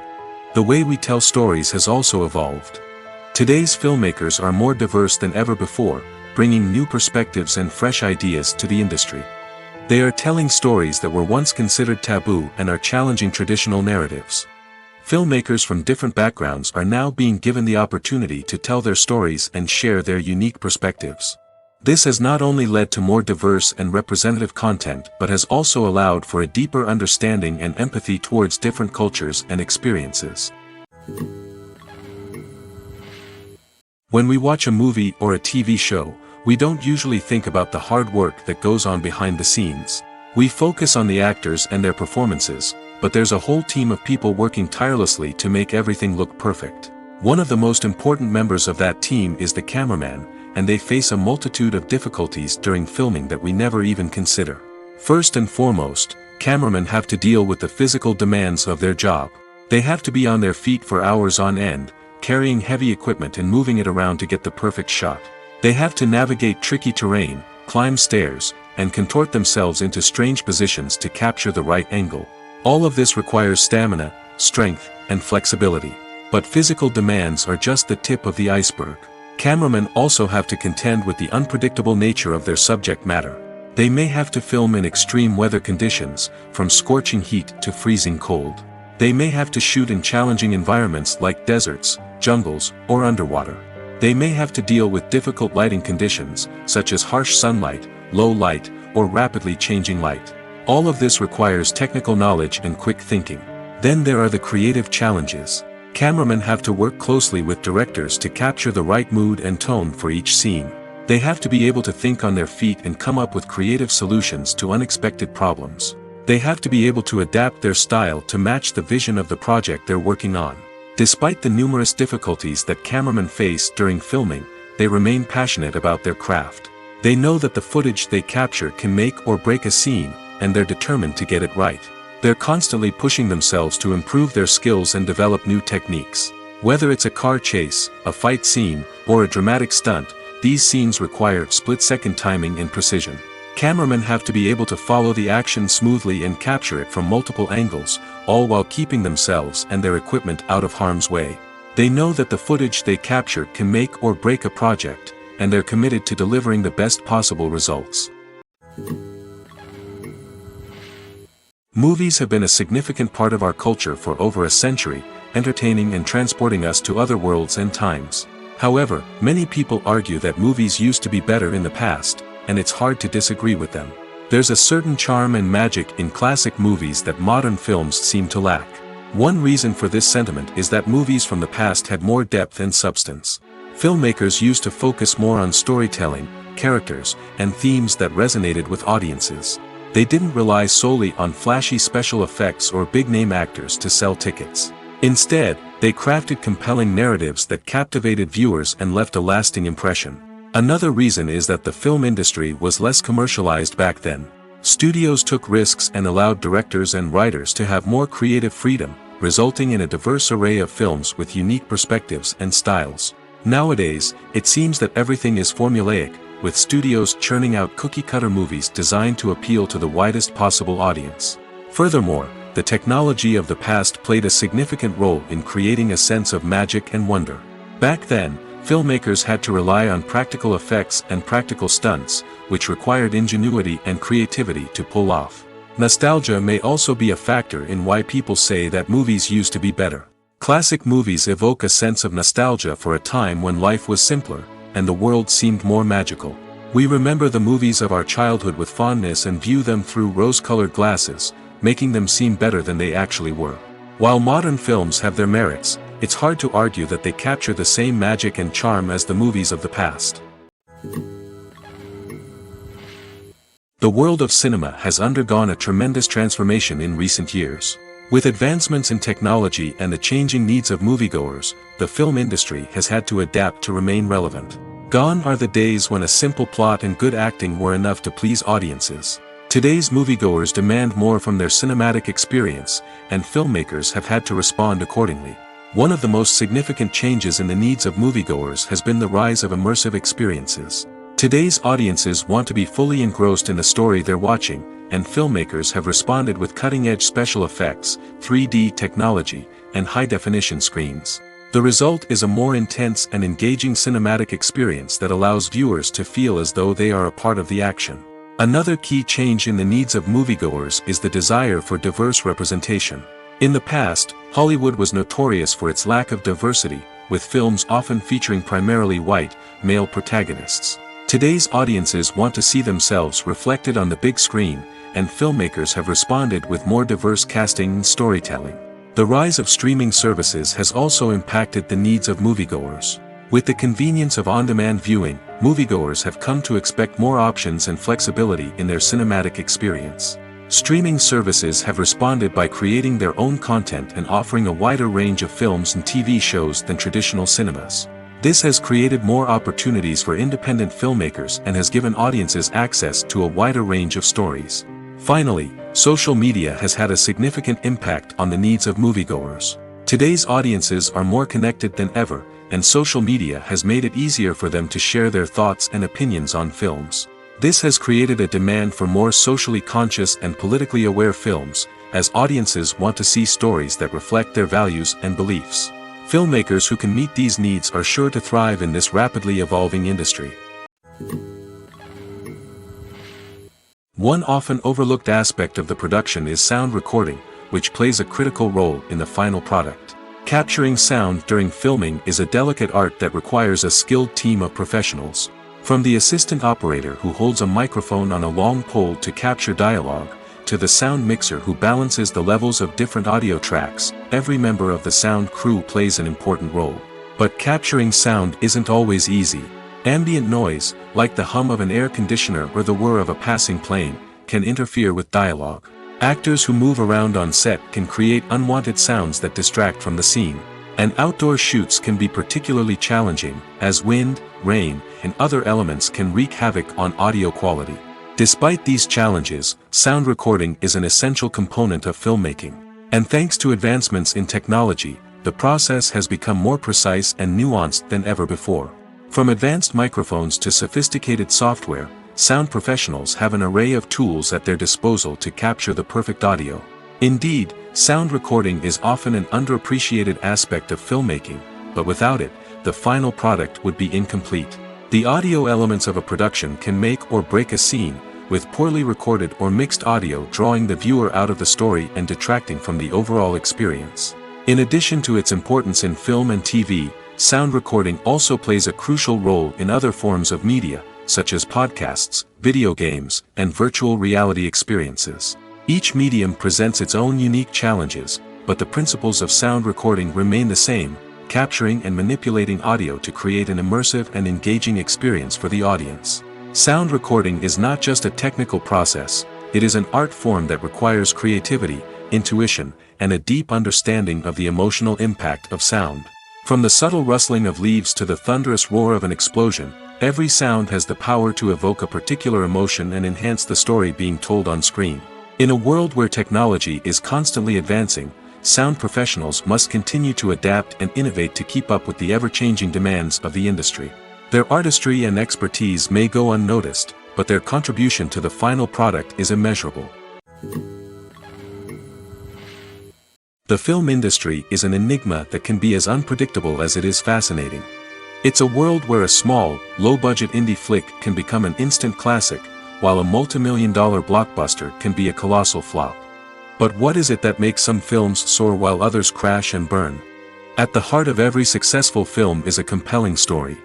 The way we tell stories has also evolved. Today's filmmakers are more diverse than ever before, bringing new perspectives and fresh ideas to the industry. They are telling stories that were once considered taboo and are challenging traditional narratives. Filmmakers from different backgrounds are now being given the opportunity to tell their stories and share their unique perspectives. This has not only led to more diverse and representative content but has also allowed for a deeper understanding and empathy towards different cultures and experiences. When we watch a movie or a TV show, we don't usually think about the hard work that goes on behind the scenes. We focus on the actors and their performances, but there's a whole team of people working tirelessly to make everything look perfect. One of the most important members of that team is the cameraman, and they face a multitude of difficulties during filming that we never even consider. First and foremost, cameramen have to deal with the physical demands of their job. They have to be on their feet for hours on end, carrying heavy equipment and moving it around to get the perfect shot. They have to navigate tricky terrain, climb stairs, and contort themselves into strange positions to capture the right angle. All of this requires stamina, strength, and flexibility. But physical demands are just the tip of the iceberg. Cameramen also have to contend with the unpredictable nature of their subject matter. They may have to film in extreme weather conditions, from scorching heat to freezing cold. They may have to shoot in challenging environments like deserts, jungles, or underwater. They may have to deal with difficult lighting conditions, such as harsh sunlight, low light, or rapidly changing light. All of this requires technical knowledge and quick thinking. Then there are the creative challenges. Cameramen have to work closely with directors to capture the right mood and tone for each scene. They have to be able to think on their feet and come up with creative solutions to unexpected problems. They have to be able to adapt their style to match the vision of the project they're working on. Despite the numerous difficulties that cameramen face during filming, they remain passionate about their craft. They know that the footage they capture can make or break a scene, and they're determined to get it right. They're constantly pushing themselves to improve their skills and develop new techniques. Whether it's a car chase, a fight scene, or a dramatic stunt, these scenes require split-second timing and precision. Cameramen have to be able to follow the action smoothly and capture it from multiple angles, all while keeping themselves and their equipment out of harm's way. They know that the footage they capture can make or break a project, and they're committed to delivering the best possible results. Movies have been a significant part of our culture for over a century, entertaining and transporting us to other worlds and times. However, many people argue that movies used to be better in the past, and it's hard to disagree with them. There's a certain charm and magic in classic movies that modern films seem to lack. One reason for this sentiment is that movies from the past had more depth and substance. Filmmakers used to focus more on storytelling, characters, and themes that resonated with audiences. They didn't rely solely on flashy special effects or big-name actors to sell tickets. Instead, they crafted compelling narratives that captivated viewers and left a lasting impression. Another reason is that the film industry was less commercialized back then. Studios took risks and allowed directors and writers to have more creative freedom, resulting in a diverse array of films with unique perspectives and styles. Nowadays, it seems that everything is formulaic, with studios churning out cookie-cutter movies designed to appeal to the widest possible audience. Furthermore, the technology of the past played a significant role in creating a sense of magic and wonder. Back then, filmmakers had to rely on practical effects and practical stunts, which required ingenuity and creativity to pull off. Nostalgia may also be a factor in why people say that movies used to be better. Classic movies evoke a sense of nostalgia for a time when life was simpler, and the world seemed more magical. We remember the movies of our childhood with fondness and view them through rose-colored glasses, making them seem better than they actually were. While modern films have their merits, it's hard to argue that they capture the same magic and charm as the movies of the past. The world of cinema has undergone a tremendous transformation in recent years. With advancements in technology and the changing needs of moviegoers, the film industry has had to adapt to remain relevant. Gone are the days when a simple plot and good acting were enough to please audiences. Today's moviegoers demand more from their cinematic experience, and filmmakers have had to respond accordingly. One of the most significant changes in the needs of moviegoers has been the rise of immersive experiences. Today's audiences want to be fully engrossed in the story they're watching, and filmmakers have responded with cutting-edge special effects, 3D technology, and high-definition screens. The result is a more intense and engaging cinematic experience that allows viewers to feel as though they are a part of the action. Another key change in the needs of moviegoers is the desire for diverse representation. In the past, Hollywood was notorious for its lack of diversity, with films often featuring primarily white, male protagonists. Today's audiences want to see themselves reflected on the big screen, and filmmakers have responded with more diverse casting and storytelling. The rise of streaming services has also impacted the needs of moviegoers. With the convenience of on-demand viewing, moviegoers have come to expect more options and flexibility in their cinematic experience. Streaming services have responded by creating their own content and offering a wider range of films and TV shows than traditional cinemas. This has created more opportunities for independent filmmakers and has given audiences access to a wider range of stories. Finally, social media has had a significant impact on the needs of moviegoers. Today's audiences are more connected than ever, and social media has made it easier for them to share their thoughts and opinions on films. This has created a demand for more socially conscious and politically aware films, as audiences want to see stories that reflect their values and beliefs. Filmmakers who can meet these needs are sure to thrive in this rapidly evolving industry. One often overlooked aspect of the production is sound recording, which plays a critical role in the final product. Capturing sound during filming is a delicate art that requires a skilled team of professionals. From the assistant operator who holds a microphone on a long pole to capture dialogue, to the sound mixer who balances the levels of different audio tracks, every member of the sound crew plays an important role. But capturing sound isn't always easy. Ambient noise, like the hum of an air conditioner or the whir of a passing plane, can interfere with dialogue. Actors who move around on set can create unwanted sounds that distract from the scene. And outdoor shoots can be particularly challenging, as wind, rain, and other elements can wreak havoc on audio quality. Despite these challenges, sound recording is an essential component of filmmaking. And thanks to advancements in technology, the process has become more precise and nuanced than ever before. From advanced microphones to sophisticated software, sound professionals have an array of tools at their disposal to capture the perfect audio. Indeed, sound recording is often an underappreciated aspect of filmmaking, but without it, the final product would be incomplete. The audio elements of a production can make or break a scene, with poorly recorded or mixed audio drawing the viewer out of the story and detracting from the overall experience. In addition to its importance in film and TV, sound recording also plays a crucial role in other forms of media, such as podcasts, video games, and virtual reality experiences. Each medium presents its own unique challenges, but the principles of sound recording remain the same, capturing and manipulating audio to create an immersive and engaging experience for the audience. Sound recording is not just a technical process, it is an art form that requires creativity, intuition, and a deep understanding of the emotional impact of sound. From the subtle rustling of leaves to the thunderous roar of an explosion, every sound has the power to evoke a particular emotion and enhance the story being told on screen. In a world where technology is constantly advancing, sound professionals must continue to adapt and innovate to keep up with the ever-changing demands of the industry. Their artistry and expertise may go unnoticed, but their contribution to the final product is immeasurable. The film industry is an enigma that can be as unpredictable as it is fascinating. It's a world where a small, low-budget indie flick can become an instant classic, while a multi-million-dollar blockbuster can be a colossal flop. But what is it that makes some films soar while others crash and burn? At the heart of every successful film is a compelling story.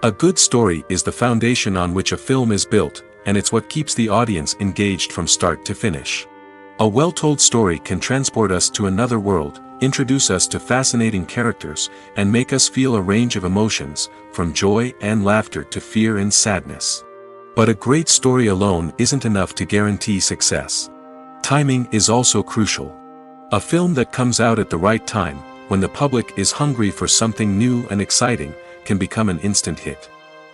A good story is the foundation on which a film is built, and it's what keeps the audience engaged from start to finish. A well-told story can transport us to another world, introduce us to fascinating characters, and make us feel a range of emotions, from joy and laughter to fear and sadness. But a great story alone isn't enough to guarantee success. Timing is also crucial. A film that comes out at the right time, when the public is hungry for something new and exciting, can become an instant hit.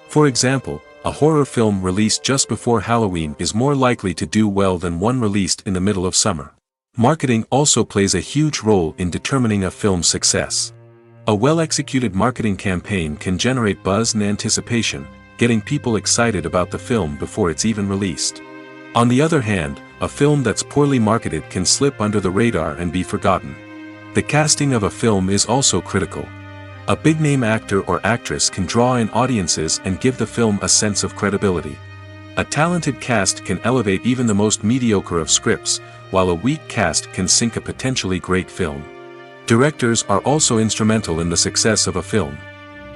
For example, a horror film released just before Halloween is more likely to do well than one released in the middle of summer. Marketing also plays a huge role in determining a film's success. A well-executed marketing campaign can generate buzz and anticipation, getting people excited about the film before it's even released. On the other hand, a film that's poorly marketed can slip under the radar and be forgotten. The casting of a film is also critical. A big-name actor or actress can draw in audiences and give the film a sense of credibility. A talented cast can elevate even the most mediocre of scripts, while a weak cast can sink a potentially great film. Directors are also instrumental in the success of a film.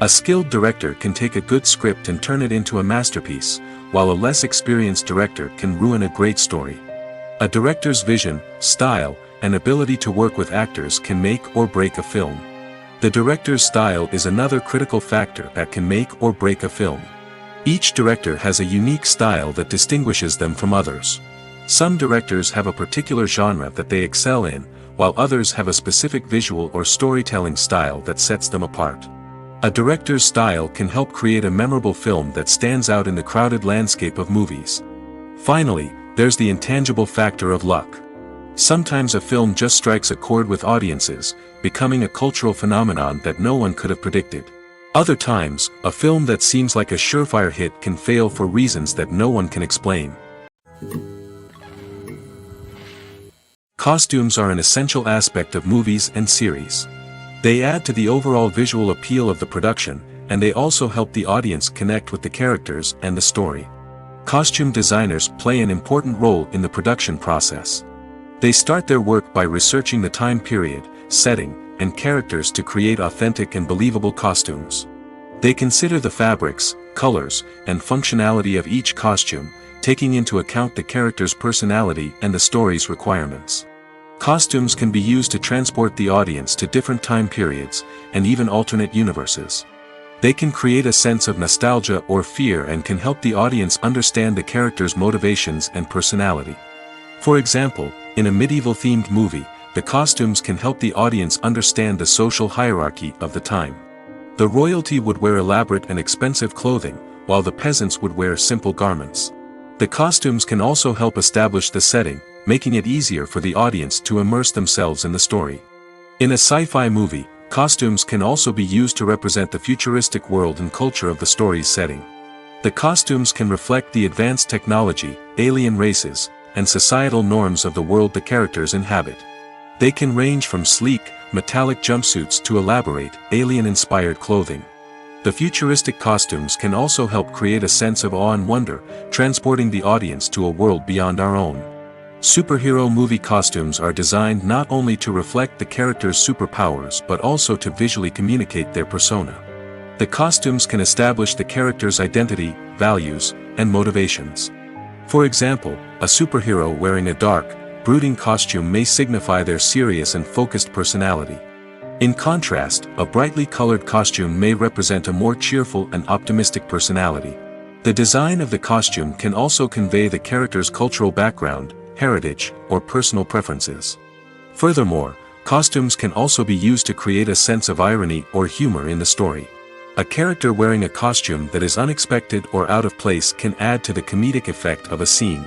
A skilled director can take a good script and turn it into a masterpiece, while a less experienced director can ruin a great story. A director's vision, style, and ability to work with actors can make or break a film. The director's style is another critical factor that can make or break a film. Each director has a unique style that distinguishes them from others. Some directors have a particular genre that they excel in, while others have a specific visual or storytelling style that sets them apart. A director's style can help create a memorable film that stands out in the crowded landscape of movies. Finally, there's the intangible factor of luck. Sometimes a film just strikes a chord with audiences, becoming a cultural phenomenon that no one could have predicted. Other times, a film that seems like a surefire hit can fail for reasons that no one can explain. Costumes are an essential aspect of movies and series. They add to the overall visual appeal of the production, and they also help the audience connect with the characters and the story. Costume designers play an important role in the production process. They start their work by researching the time period, setting, and characters to create authentic and believable costumes. They consider the fabrics, colors, and functionality of each costume, taking into account the character's personality and the story's requirements. Costumes can be used to transport the audience to different time periods, and even alternate universes. They can create a sense of nostalgia or fear and can help the audience understand the character's motivations and personality. For example, in a medieval-themed movie, the costumes can help the audience understand the social hierarchy of the time. The royalty would wear elaborate and expensive clothing, while the peasants would wear simple garments. The costumes can also help establish the setting, making it easier for the audience to immerse themselves in the story. In a sci-fi movie, costumes can also be used to represent the futuristic world and culture of the story's setting. The costumes can reflect the advanced technology, alien races, and societal norms of the world the characters inhabit. They can range from sleek, metallic jumpsuits to elaborate, alien-inspired clothing. The futuristic costumes can also help create a sense of awe and wonder, transporting the audience to a world beyond our own. Superhero movie costumes are designed not only to reflect the character's superpowers but also to visually communicate their persona. The costumes can establish the character's identity, values, and motivations. For example, a superhero wearing a dark, brooding costume may signify their serious and focused personality. In contrast, a brightly colored costume may represent a more cheerful and optimistic personality. The design of the costume can also convey the character's cultural background, heritage, or personal preferences. Furthermore, costumes can also be used to create a sense of irony or humor in the story. A character wearing a costume that is unexpected or out of place can add to the comedic effect of a scene.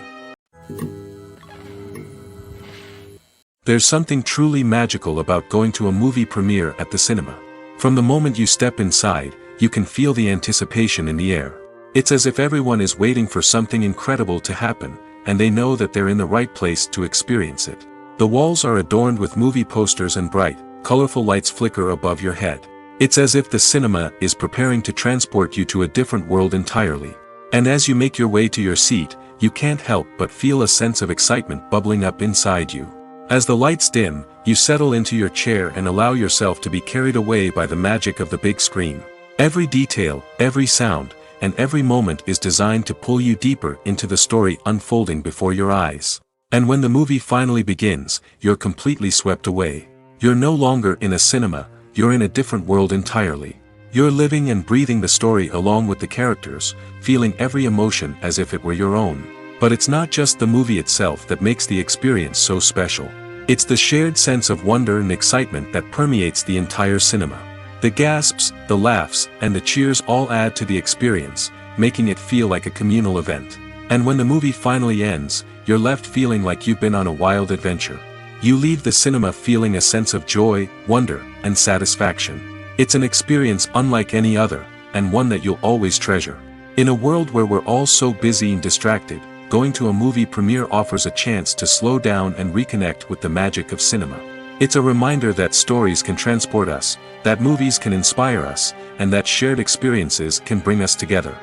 There's something truly magical about going to a movie premiere at the cinema. From the moment you step inside, you can feel the anticipation in the air. It's as if everyone is waiting for something incredible to happen, and they know that they're in the right place to experience it. The walls are adorned with movie posters and bright, colorful lights flicker above your head. It's as if the cinema is preparing to transport you to a different world entirely. And as you make your way to your seat, you can't help but feel a sense of excitement bubbling up inside you. As the lights dim, you settle into your chair and allow yourself to be carried away by the magic of the big screen. Every detail, every sound, and every moment is designed to pull you deeper into the story unfolding before your eyes. And when the movie finally begins, you're completely swept away. You're no longer in a cinema, you're in a different world entirely. You're living and breathing the story along with the characters, feeling every emotion as if it were your own. But it's not just the movie itself that makes the experience so special. It's the shared sense of wonder and excitement that permeates the entire cinema. The gasps, the laughs, and the cheers all add to the experience, making it feel like a communal event. And when the movie finally ends, you're left feeling like you've been on a wild adventure. You leave the cinema feeling a sense of joy, wonder, and satisfaction. It's an experience unlike any other, and one that you'll always treasure. In a world where we're all so busy and distracted, going to a movie premiere offers a chance to slow down and reconnect with the magic of cinema. It's a reminder that stories can transport us, that movies can inspire us, and that shared experiences can bring us together.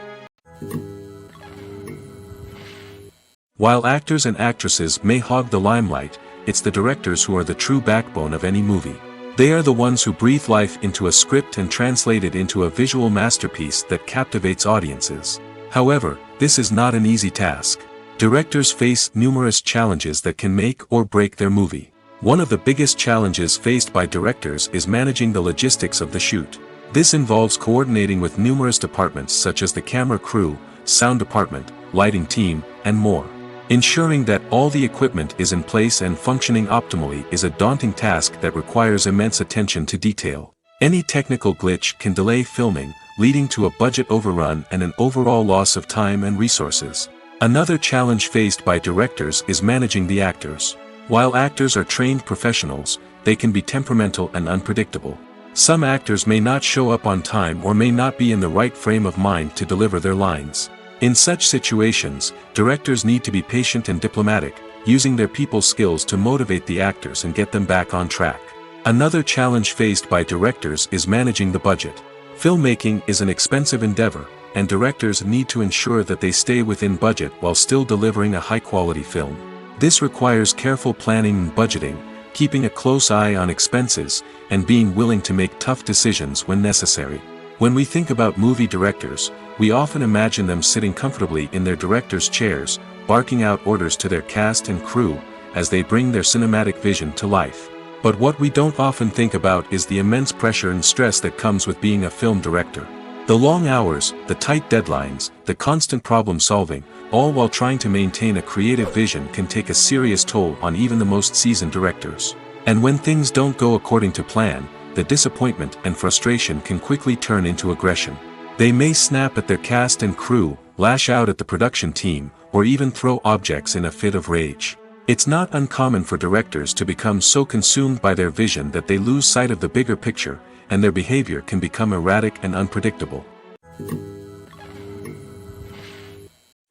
While actors and actresses may hog the limelight, it's the directors who are the true backbone of any movie. They are the ones who breathe life into a script and translate it into a visual masterpiece that captivates audiences. However, this is not an easy task. Directors face numerous challenges that can make or break their movie. One of the biggest challenges faced by directors is managing the logistics of the shoot. This involves coordinating with numerous departments such as the camera crew, sound department, lighting team, and more. Ensuring that all the equipment is in place and functioning optimally is a daunting task that requires immense attention to detail. Any technical glitch can delay filming, leading to a budget overrun and an overall loss of time and resources. Another challenge faced by directors is managing the actors. While actors are trained professionals, they can be temperamental and unpredictable. Some actors may not show up on time or may not be in the right frame of mind to deliver their lines. In such situations, directors need to be patient and diplomatic, using their people skills to motivate the actors and get them back on track. Another challenge faced by directors is managing the budget. Filmmaking is an expensive endeavor, and directors need to ensure that they stay within budget while still delivering a high-quality film. This requires careful planning and budgeting, keeping a close eye on expenses, and being willing to make tough decisions when necessary. When we think about movie directors, we often imagine them sitting comfortably in their director's chairs, barking out orders to their cast and crew, as they bring their cinematic vision to life. But what we don't often think about is the immense pressure and stress that comes with being a film director. The long hours, the tight deadlines, the constant problem solving, all while trying to maintain a creative vision can take a serious toll on even the most seasoned directors. And when things don't go according to plan, the disappointment and frustration can quickly turn into aggression. They may snap at their cast and crew, lash out at the production team, or even throw objects in a fit of rage. It's not uncommon for directors to become so consumed by their vision that they lose sight of the bigger picture, and their behavior can become erratic and unpredictable.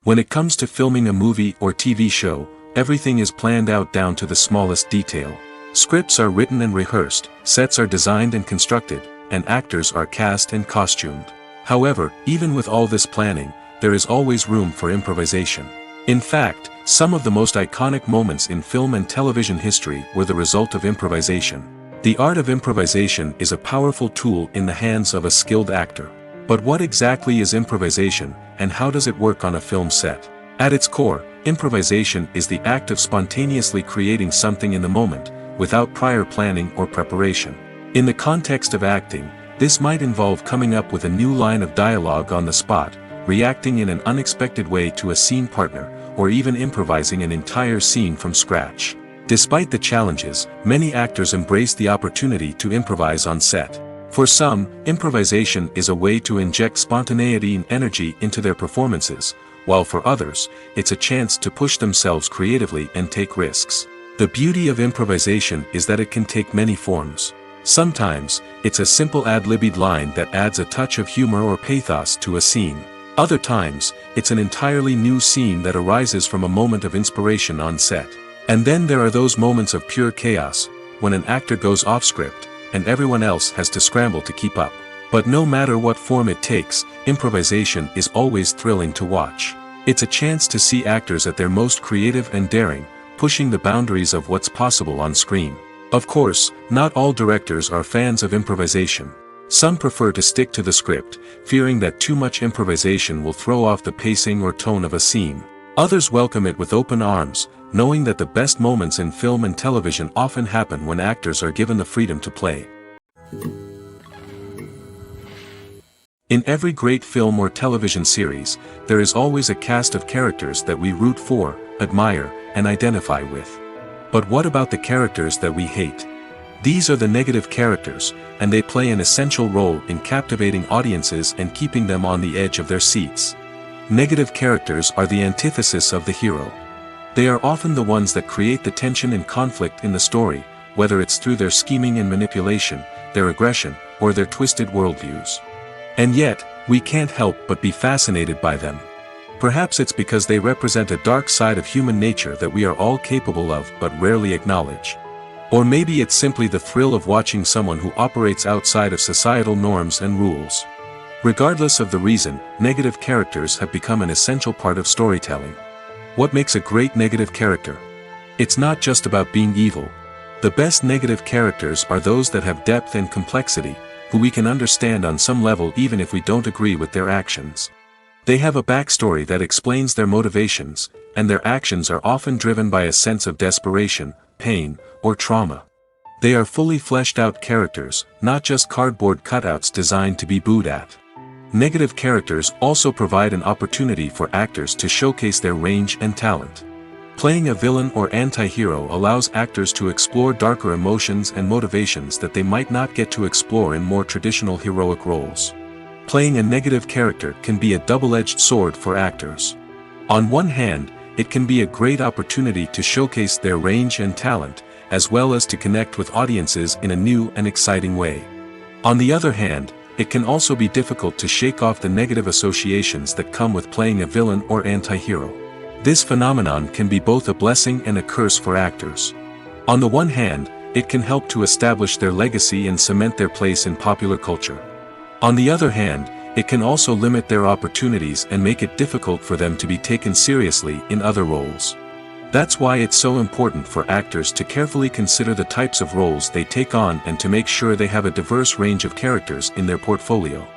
When it comes to filming a movie or TV show, everything is planned out down to the smallest detail. Scripts are written and rehearsed, sets are designed and constructed, and actors are cast and costumed. However, even with all this planning, there is always room for improvisation. In fact, some of the most iconic moments in film and television history were the result of improvisation. The art of improvisation is a powerful tool in the hands of a skilled actor. But what exactly is improvisation, and how does it work on a film set? At its core, improvisation is the act of spontaneously creating something in the moment, without prior planning or preparation. In the context of acting, this might involve coming up with a new line of dialogue on the spot, reacting in an unexpected way to a scene partner, or even improvising an entire scene from scratch. Despite the challenges, many actors embrace the opportunity to improvise on set. For some, improvisation is a way to inject spontaneity and energy into their performances, while for others, it's a chance to push themselves creatively and take risks. The beauty of improvisation is that it can take many forms. Sometimes, it's a simple ad-libbed line that adds a touch of humor or pathos to a scene. Other times, it's an entirely new scene that arises from a moment of inspiration on set. And then there are those moments of pure chaos, when an actor goes off script, and everyone else has to scramble to keep up. But no matter what form it takes, improvisation is always thrilling to watch. It's a chance to see actors at their most creative and daring, pushing the boundaries of what's possible on screen. Of course, not all directors are fans of improvisation. Some prefer to stick to the script, fearing that too much improvisation will throw off the pacing or tone of a scene. Others welcome it with open arms, knowing that the best moments in film and television often happen when actors are given the freedom to play. In every great film or television series, there is always a cast of characters that we root for, admire, and identify with. But what about the characters that we hate? These are the negative characters, and they play an essential role in captivating audiences and keeping them on the edge of their seats. Negative characters are the antithesis of the hero. They are often the ones that create the tension and conflict in the story, whether it's through their scheming and manipulation, their aggression, or their twisted worldviews. And yet, we can't help but be fascinated by them. Perhaps it's because they represent a dark side of human nature that we are all capable of but rarely acknowledge. Or maybe it's simply the thrill of watching someone who operates outside of societal norms and rules. Regardless of the reason, negative characters have become an essential part of storytelling. What makes a great negative character? It's not just about being evil. The best negative characters are those that have depth and complexity, who we can understand on some level even if we don't agree with their actions. They have a backstory that explains their motivations, and their actions are often driven by a sense of desperation, pain, or trauma. They are fully fleshed out characters, not just cardboard cutouts designed to be booed at. Negative characters also provide an opportunity for actors to showcase their range and talent. Playing a villain or anti-hero allows actors to explore darker emotions and motivations that they might not get to explore in more traditional heroic roles. Playing a negative character can be a double-edged sword for actors. On one hand, it can be a great opportunity to showcase their range and talent, as well as to connect with audiences in a new and exciting way. On the other hand, it can also be difficult to shake off the negative associations that come with playing a villain or anti-hero. This phenomenon can be both a blessing and a curse for actors. On the one hand, it can help to establish their legacy and cement their place in popular culture. On the other hand, it can also limit their opportunities and make it difficult for them to be taken seriously in other roles. That's why it's so important for actors to carefully consider the types of roles they take on and to make sure they have a diverse range of characters in their portfolio.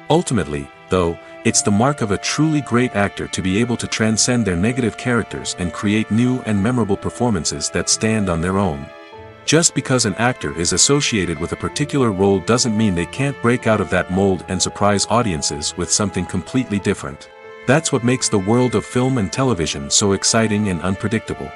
Ultimately, though, it's the mark of a truly great actor to be able to transcend their negative characters and create new and memorable performances that stand on their own. Just because an actor is associated with a particular role doesn't mean they can't break out of that mold and surprise audiences with something completely different. That's what makes the world of film and television so exciting and unpredictable.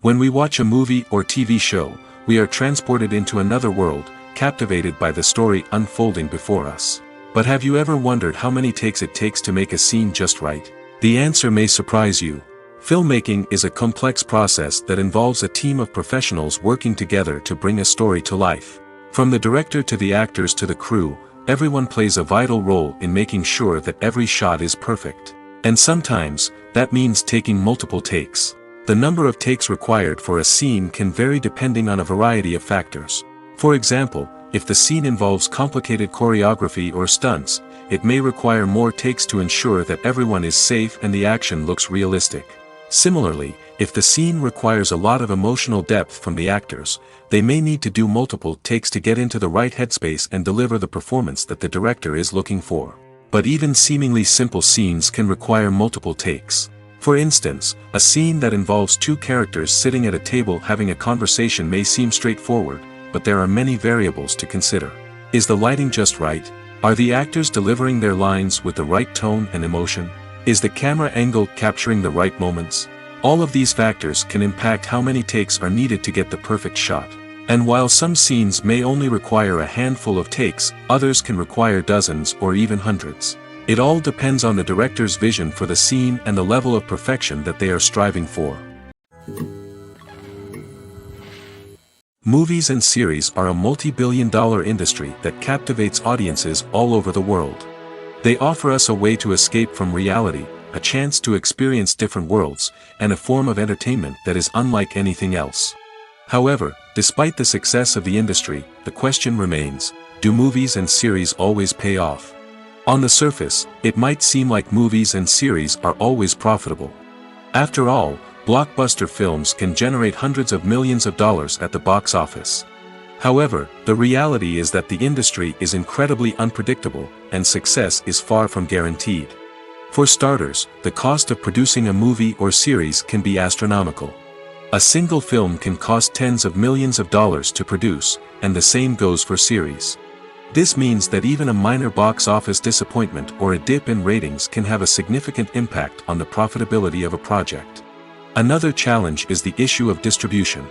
When we watch a movie or TV show, we are transported into another world, captivated by the story unfolding before us. But have you ever wondered how many takes it takes to make a scene just right? The answer may surprise you. Filmmaking is a complex process that involves a team of professionals working together to bring a story to life. From the director to the actors to the crew, everyone plays a vital role in making sure that every shot is perfect. And sometimes, that means taking multiple takes. The number of takes required for a scene can vary depending on a variety of factors. For example, if the scene involves complicated choreography or stunts, it may require more takes to ensure that everyone is safe and the action looks realistic. Similarly, if the scene requires a lot of emotional depth from the actors, they may need to do multiple takes to get into the right headspace and deliver the performance that the director is looking for. But even seemingly simple scenes can require multiple takes. For instance, a scene that involves two characters sitting at a table having a conversation may seem straightforward, but there are many variables to consider. Is the lighting just right? Are the actors delivering their lines with the right tone and emotion? Is the camera angle capturing the right moments? All of these factors can impact how many takes are needed to get the perfect shot. And while some scenes may only require a handful of takes, others can require dozens or even hundreds. It all depends on the director's vision for the scene and the level of perfection that they are striving for. Movies and series are a multi-billion-dollar industry that captivates audiences all over the world. They offer us a way to escape from reality, a chance to experience different worlds, and a form of entertainment that is unlike anything else. However, despite the success of the industry, the question remains, do movies and series always pay off? On the surface, it might seem like movies and series are always profitable. After all, blockbuster films can generate hundreds of millions of dollars at the box office. However, the reality is that the industry is incredibly unpredictable, and success is far from guaranteed. For starters, the cost of producing a movie or series can be astronomical. A single film can cost tens of millions of dollars to produce, and the same goes for series. This means that even a minor box office disappointment or a dip in ratings can have a significant impact on the profitability of a project. Another challenge is the issue of distribution.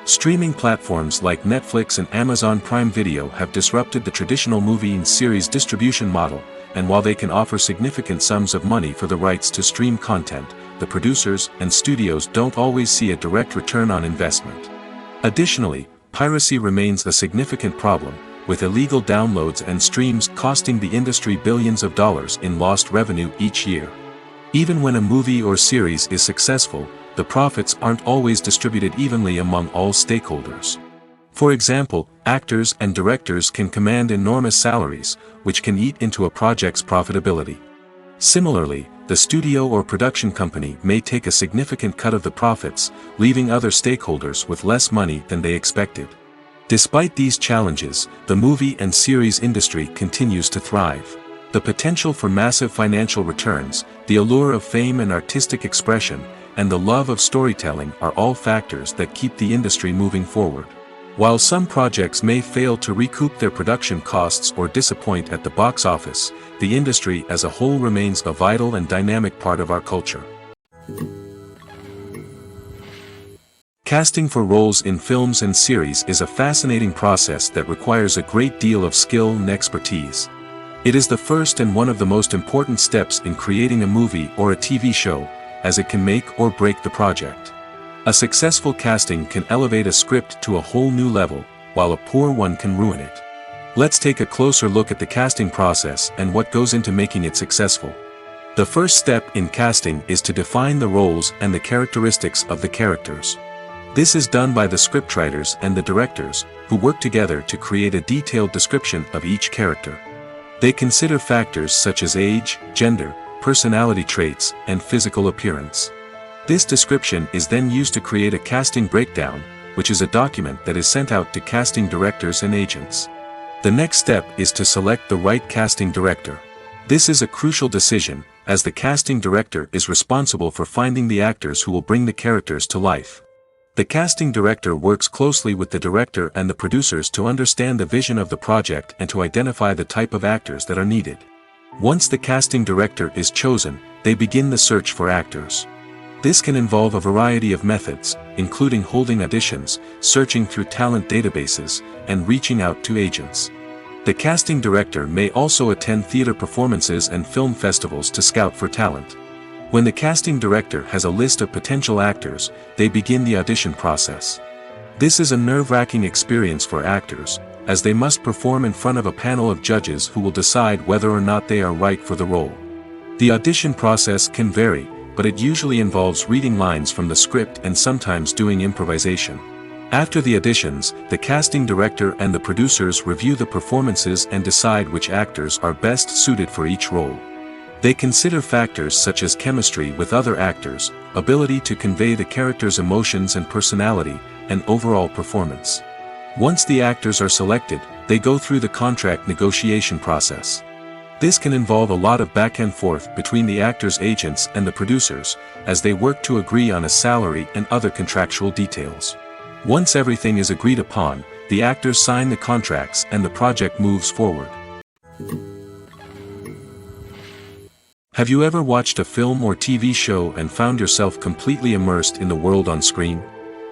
Streaming platforms like Netflix and Amazon Prime Video have disrupted the traditional movie and series distribution model, and while they can offer significant sums of money for the rights to stream content, the producers and studios don't always see a direct return on investment. Additionally, piracy remains a significant problem, with illegal downloads and streams costing the industry billions of dollars in lost revenue each year. Even when a movie or series is successful, the profits aren't always distributed evenly among all stakeholders. For example, actors and directors can command enormous salaries, which can eat into a project's profitability. Similarly, the studio or production company may take a significant cut of the profits, leaving other stakeholders with less money than they expected. Despite these challenges, the movie and series industry continues to thrive. The potential for massive financial returns, the allure of fame and artistic expression, and the love of storytelling are all factors that keep the industry moving forward. While some projects may fail to recoup their production costs or disappoint at the box office, the industry as a whole remains a vital and dynamic part of our culture. Casting for roles in films and series is a fascinating process that requires a great deal of skill and expertise. It is the first and one of the most important steps in creating a movie or a TV show, as it can make or break the project. A successful casting can elevate a script to a whole new level, while a poor one can ruin it. Let's take a closer look at the casting process and what goes into making it successful. The first step in casting is to define the roles and the characteristics of the characters. This is done by the scriptwriters and the directors, who work together to create a detailed description of each character. They consider factors such as age, gender, personality traits, and physical appearance. This description is then used to create a casting breakdown, which is a document that is sent out to casting directors and agents. The next step is to select the right casting director. This is a crucial decision, as the casting director is responsible for finding the actors who will bring the characters to life. The casting director works closely with the director and the producers to understand the vision of the project and to identify the type of actors that are needed. Once the casting director is chosen, they begin the search for actors. This can involve a variety of methods, including holding auditions, searching through talent databases, and reaching out to agents. The casting director may also attend theater performances and film festivals to scout for talent. When the casting director has a list of potential actors, they begin the audition process. This is a nerve-wracking experience for actors, as they must perform in front of a panel of judges who will decide whether or not they are right for the role. The audition process can vary, but it usually involves reading lines from the script and sometimes doing improvisation. After the auditions, the casting director and the producers review the performances and decide which actors are best suited for each role. They consider factors such as chemistry with other actors, ability to convey the character's emotions and personality, and overall performance. Once the actors are selected, they go through the contract negotiation process. This can involve a lot of back and forth between the actors' agents and the producers, as they work to agree on a salary and other contractual details. Once everything is agreed upon, the actors sign the contracts and the project moves forward. Have you ever watched a film or TV show and found yourself completely immersed in the world on screen?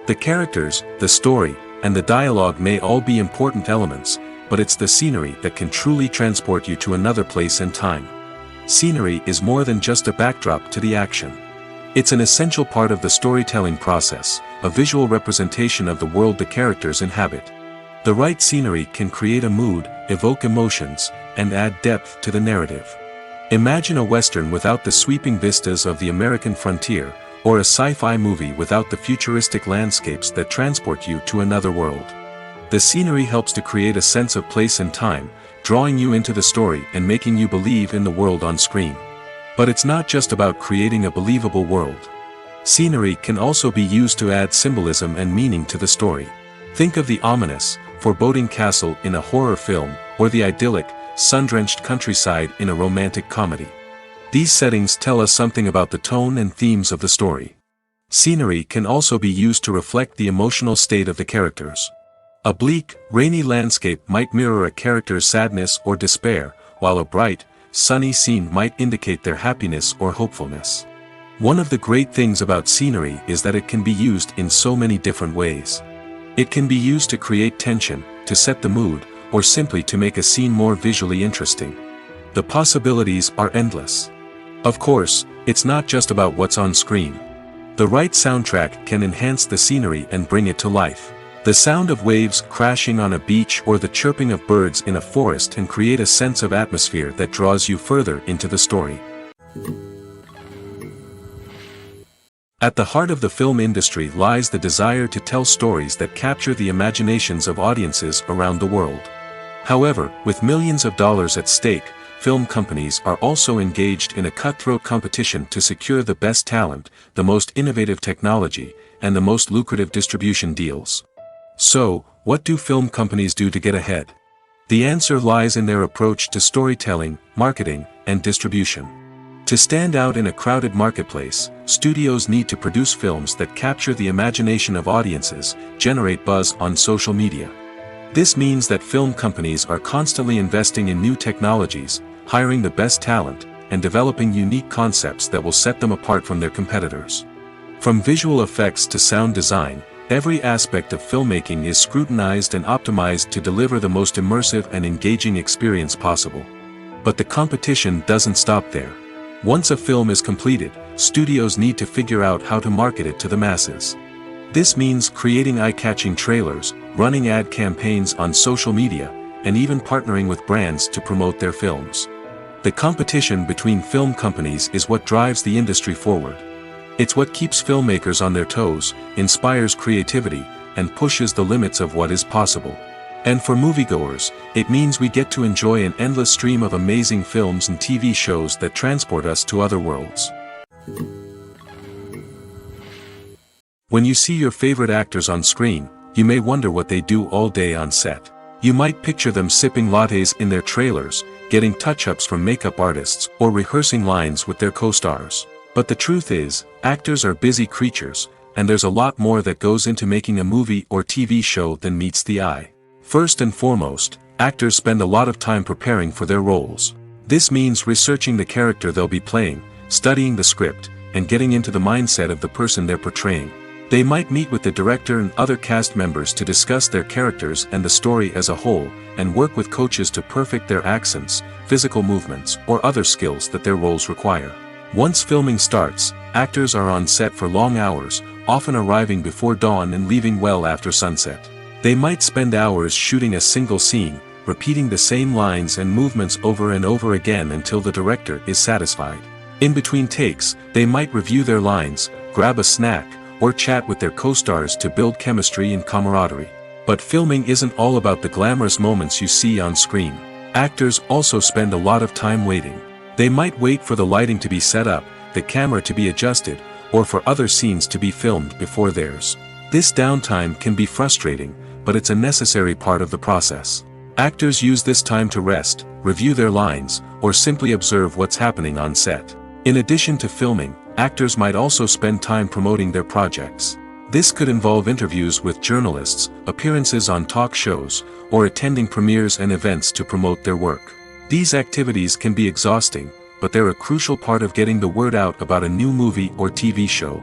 The characters, the story, and the dialogue may all be important elements, but it's the scenery that can truly transport you to another place and time. Scenery is more than just a backdrop to the action. It's an essential part of the storytelling process, a visual representation of the world the characters inhabit. The right scenery can create a mood, evoke emotions, and add depth to the narrative. Imagine a Western without the sweeping vistas of the American frontier, or a sci-fi movie without the futuristic landscapes that transport you to another world. The scenery helps to create a sense of place and time, drawing you into the story and making you believe in the world on screen. But it's not just about creating a believable world. Scenery can also be used to add symbolism and meaning to the story. Think of the ominous, foreboding castle in a horror film, or the idyllic, sun-drenched countryside in a romantic comedy. These settings tell us something about the tone and themes of the story. Scenery can also be used to reflect the emotional state of the characters. A bleak, rainy landscape might mirror a character's sadness or despair, while a bright, sunny scene might indicate their happiness or hopefulness. One of the great things about scenery is that it can be used in so many different ways. It can be used to create tension, to set the mood, or simply to make a scene more visually interesting. The possibilities are endless. Of course, it's not just about what's on screen. The right soundtrack can enhance the scenery and bring it to life. The sound of waves crashing on a beach or the chirping of birds in a forest can create a sense of atmosphere that draws you further into the story. At the heart of the film industry lies the desire to tell stories that capture the imaginations of audiences around the world. However, with millions of dollars at stake, film companies are also engaged in a cutthroat competition to secure the best talent, the most innovative technology, and the most lucrative distribution deals. So, what do film companies do to get ahead? The answer lies in their approach to storytelling, marketing, and distribution. To stand out in a crowded marketplace, studios need to produce films that capture the imagination of audiences, generate buzz on social media. This means that film companies are constantly investing in new technologies, hiring the best talent, and developing unique concepts that will set them apart from their competitors. From visual effects to sound design, every aspect of filmmaking is scrutinized and optimized to deliver the most immersive and engaging experience possible. But the competition doesn't stop there. Once a film is completed, studios need to figure out how to market it to the masses. This means creating eye-catching trailers, running ad campaigns on social media, and even partnering with brands to promote their films. The competition between film companies is what drives the industry forward. It's what keeps filmmakers on their toes, inspires creativity, and pushes the limits of what is possible. And for moviegoers, it means we get to enjoy an endless stream of amazing films and TV shows that transport us to other worlds. When you see your favorite actors on screen, you may wonder what they do all day on set. You might picture them sipping lattes in their trailers, getting touch-ups from makeup artists, or rehearsing lines with their co-stars. But the truth is, actors are busy creatures, and there's a lot more that goes into making a movie or TV show than meets the eye. First and foremost, actors spend a lot of time preparing for their roles. This means researching the character they'll be playing, studying the script, and getting into the mindset of the person they're portraying. They might meet with the director and other cast members to discuss their characters and the story as a whole, and work with coaches to perfect their accents, physical movements, or other skills that their roles require. Once filming starts, actors are on set for long hours, often arriving before dawn and leaving well after sunset. They might spend hours shooting a single scene, repeating the same lines and movements over and over again until the director is satisfied. In between takes, they might review their lines, grab a snack, or chat with their co-stars to build chemistry and camaraderie. But filming isn't all about the glamorous moments you see on screen. Actors also spend a lot of time waiting. They might wait for the lighting to be set up, the camera to be adjusted, or for other scenes to be filmed before theirs. This downtime can be frustrating, but it's a necessary part of the process. Actors use this time to rest, review their lines, or simply observe what's happening on set. In addition to filming, actors might also spend time promoting their projects. This could involve interviews with journalists, appearances on talk shows, or attending premieres and events to promote their work. These activities can be exhausting, but they're a crucial part of getting the word out about a new movie or TV show.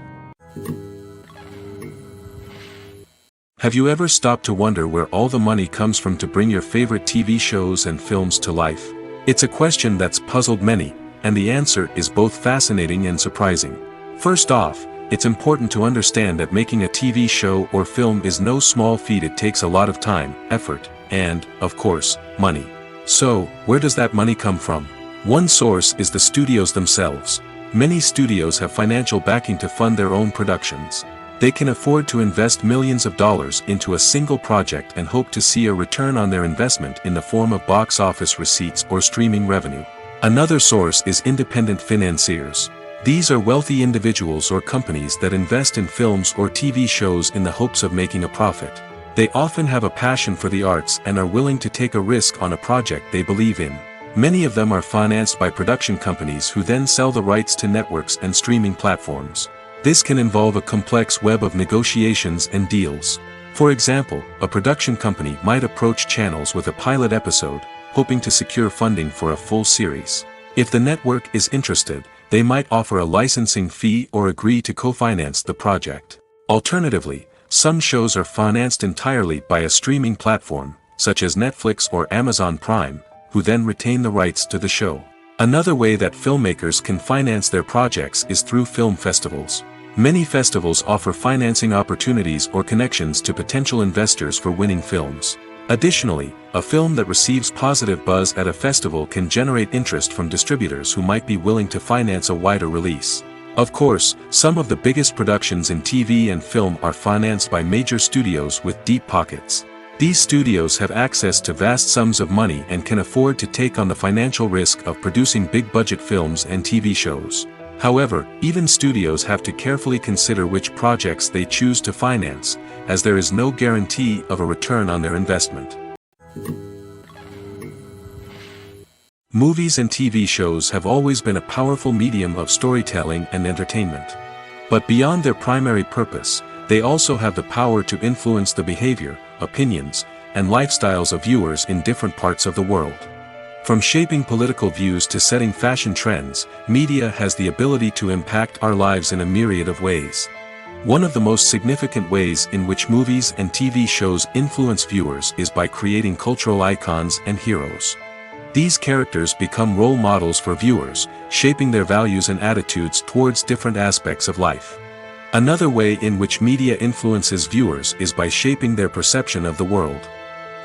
Have you ever stopped to wonder where all the money comes from to bring your favorite TV shows and films to life? It's a question that's puzzled many, and the answer is both fascinating and surprising. First off, it's important to understand that making a TV show or film is no small feat. It takes a lot of time, effort, and, of course, money. So, where does that money come from? One source is the studios themselves. Many studios have financial backing to fund their own productions. They can afford to invest millions of dollars into a single project and hope to see a return on their investment in the form of box office receipts or streaming revenue. Another source is independent financiers. These are wealthy individuals or companies that invest in films or TV shows in the hopes of making a profit. They often have a passion for the arts and are willing to take a risk on a project they believe in. Many of them are financed by production companies who then sell the rights to networks and streaming platforms. This can involve a complex web of negotiations and deals. For example, a production company might approach channels with a pilot episode, hoping to secure funding for a full series. If the network is interested, they might offer a licensing fee or agree to co-finance the project. Alternatively, some shows are financed entirely by a streaming platform, such as Netflix or Amazon Prime, who then retain the rights to the show. Another way that filmmakers can finance their projects is through film festivals. Many festivals offer financing opportunities or connections to potential investors for winning films. Additionally, a film that receives positive buzz at a festival can generate interest from distributors who might be willing to finance a wider release. Of course, some of the biggest productions in TV and film are financed by major studios with deep pockets. These studios have access to vast sums of money and can afford to take on the financial risk of producing big-budget films and TV shows. However, even studios have to carefully consider which projects they choose to finance, as there is no guarantee of a return on their investment. Movies and TV shows have always been a powerful medium of storytelling and entertainment. But beyond their primary purpose, they also have the power to influence the behavior, opinions, and lifestyles of viewers in different parts of the world. From shaping political views to setting fashion trends, media has the ability to impact our lives in a myriad of ways. One of the most significant ways in which movies and TV shows influence viewers is by creating cultural icons and heroes. These characters become role models for viewers, shaping their values and attitudes towards different aspects of life. Another way in which media influences viewers is by shaping their perception of the world.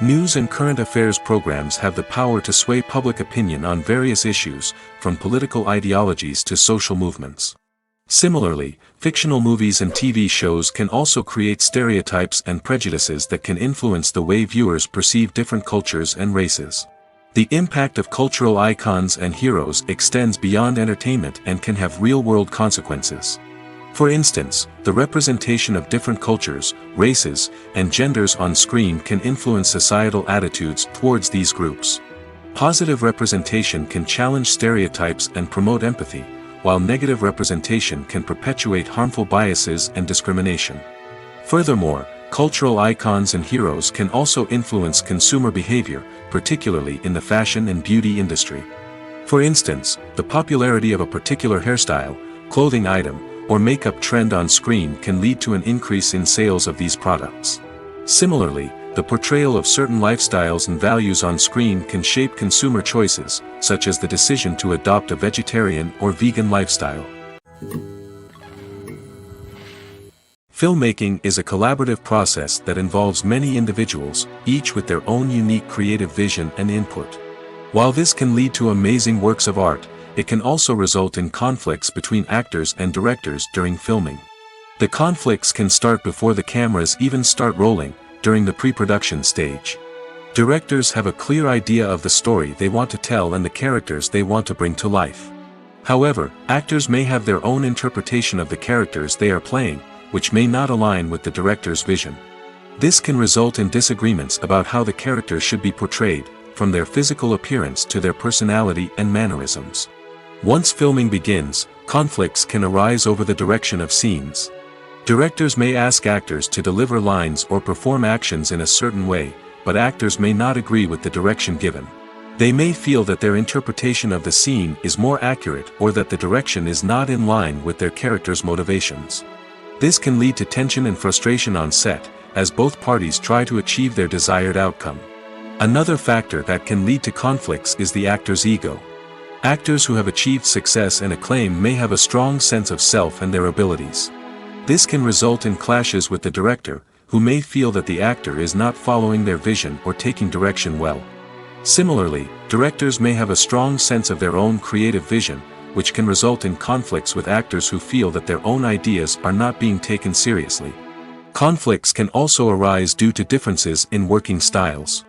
News and current affairs programs have the power to sway public opinion on various issues, from political ideologies to social movements. Similarly, fictional movies and TV shows can also create stereotypes and prejudices that can influence the way viewers perceive different cultures and races. The impact of cultural icons and heroes extends beyond entertainment and can have real-world consequences. For instance, the representation of different cultures, races, and genders on screen can influence societal attitudes towards these groups. Positive representation can challenge stereotypes and promote empathy, while negative representation can perpetuate harmful biases and discrimination. Furthermore, cultural icons and heroes can also influence consumer behavior, particularly in the fashion and beauty industry. For instance, the popularity of a particular hairstyle, clothing item, or makeup trend on screen can lead to an increase in sales of these products. Similarly, the portrayal of certain lifestyles and values on screen can shape consumer choices, such as the decision to adopt a vegetarian or vegan lifestyle. Filmmaking is a collaborative process that involves many individuals, each with their own unique creative vision and input. While this can lead to amazing works of art, it can also result in conflicts between actors and directors during filming. The conflicts can start before the cameras even start rolling, during the pre-production stage. Directors have a clear idea of the story they want to tell and the characters they want to bring to life. However, actors may have their own interpretation of the characters they are playing, which may not align with the director's vision. This can result in disagreements about how the characters should be portrayed, from their physical appearance to their personality and mannerisms. Once filming begins, conflicts can arise over the direction of scenes. Directors may ask actors to deliver lines or perform actions in a certain way, but actors may not agree with the direction given. They may feel that their interpretation of the scene is more accurate or that the direction is not in line with their character's motivations. This can lead to tension and frustration on set, as both parties try to achieve their desired outcome. Another factor that can lead to conflicts is the actor's ego. Actors who have achieved success and acclaim may have a strong sense of self and their abilities. This can result in clashes with the director, who may feel that the actor is not following their vision or taking direction well. Similarly, directors may have a strong sense of their own creative vision, which can result in conflicts with actors who feel that their own ideas are not being taken seriously. Conflicts can also arise due to differences in working styles.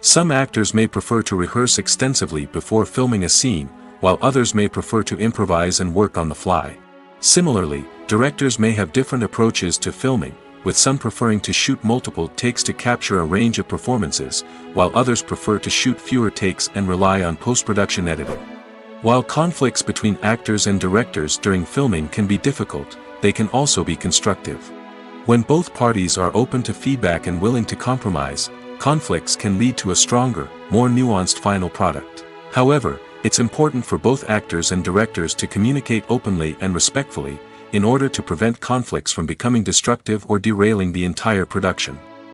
Some actors may prefer to rehearse extensively before filming a scene, while others may prefer to improvise and work on the fly. Similarly, directors may have different approaches to filming, with some preferring to shoot multiple takes to capture a range of performances, while others prefer to shoot fewer takes and rely on post-production editing. While conflicts between actors and directors during filming can be difficult, they can also be constructive. When both parties are open to feedback and willing to compromise, conflicts can lead to a stronger, more nuanced final product. However, it's important for both actors and directors to communicate openly and respectfully, in order to prevent conflicts from becoming destructive or derailing the entire production.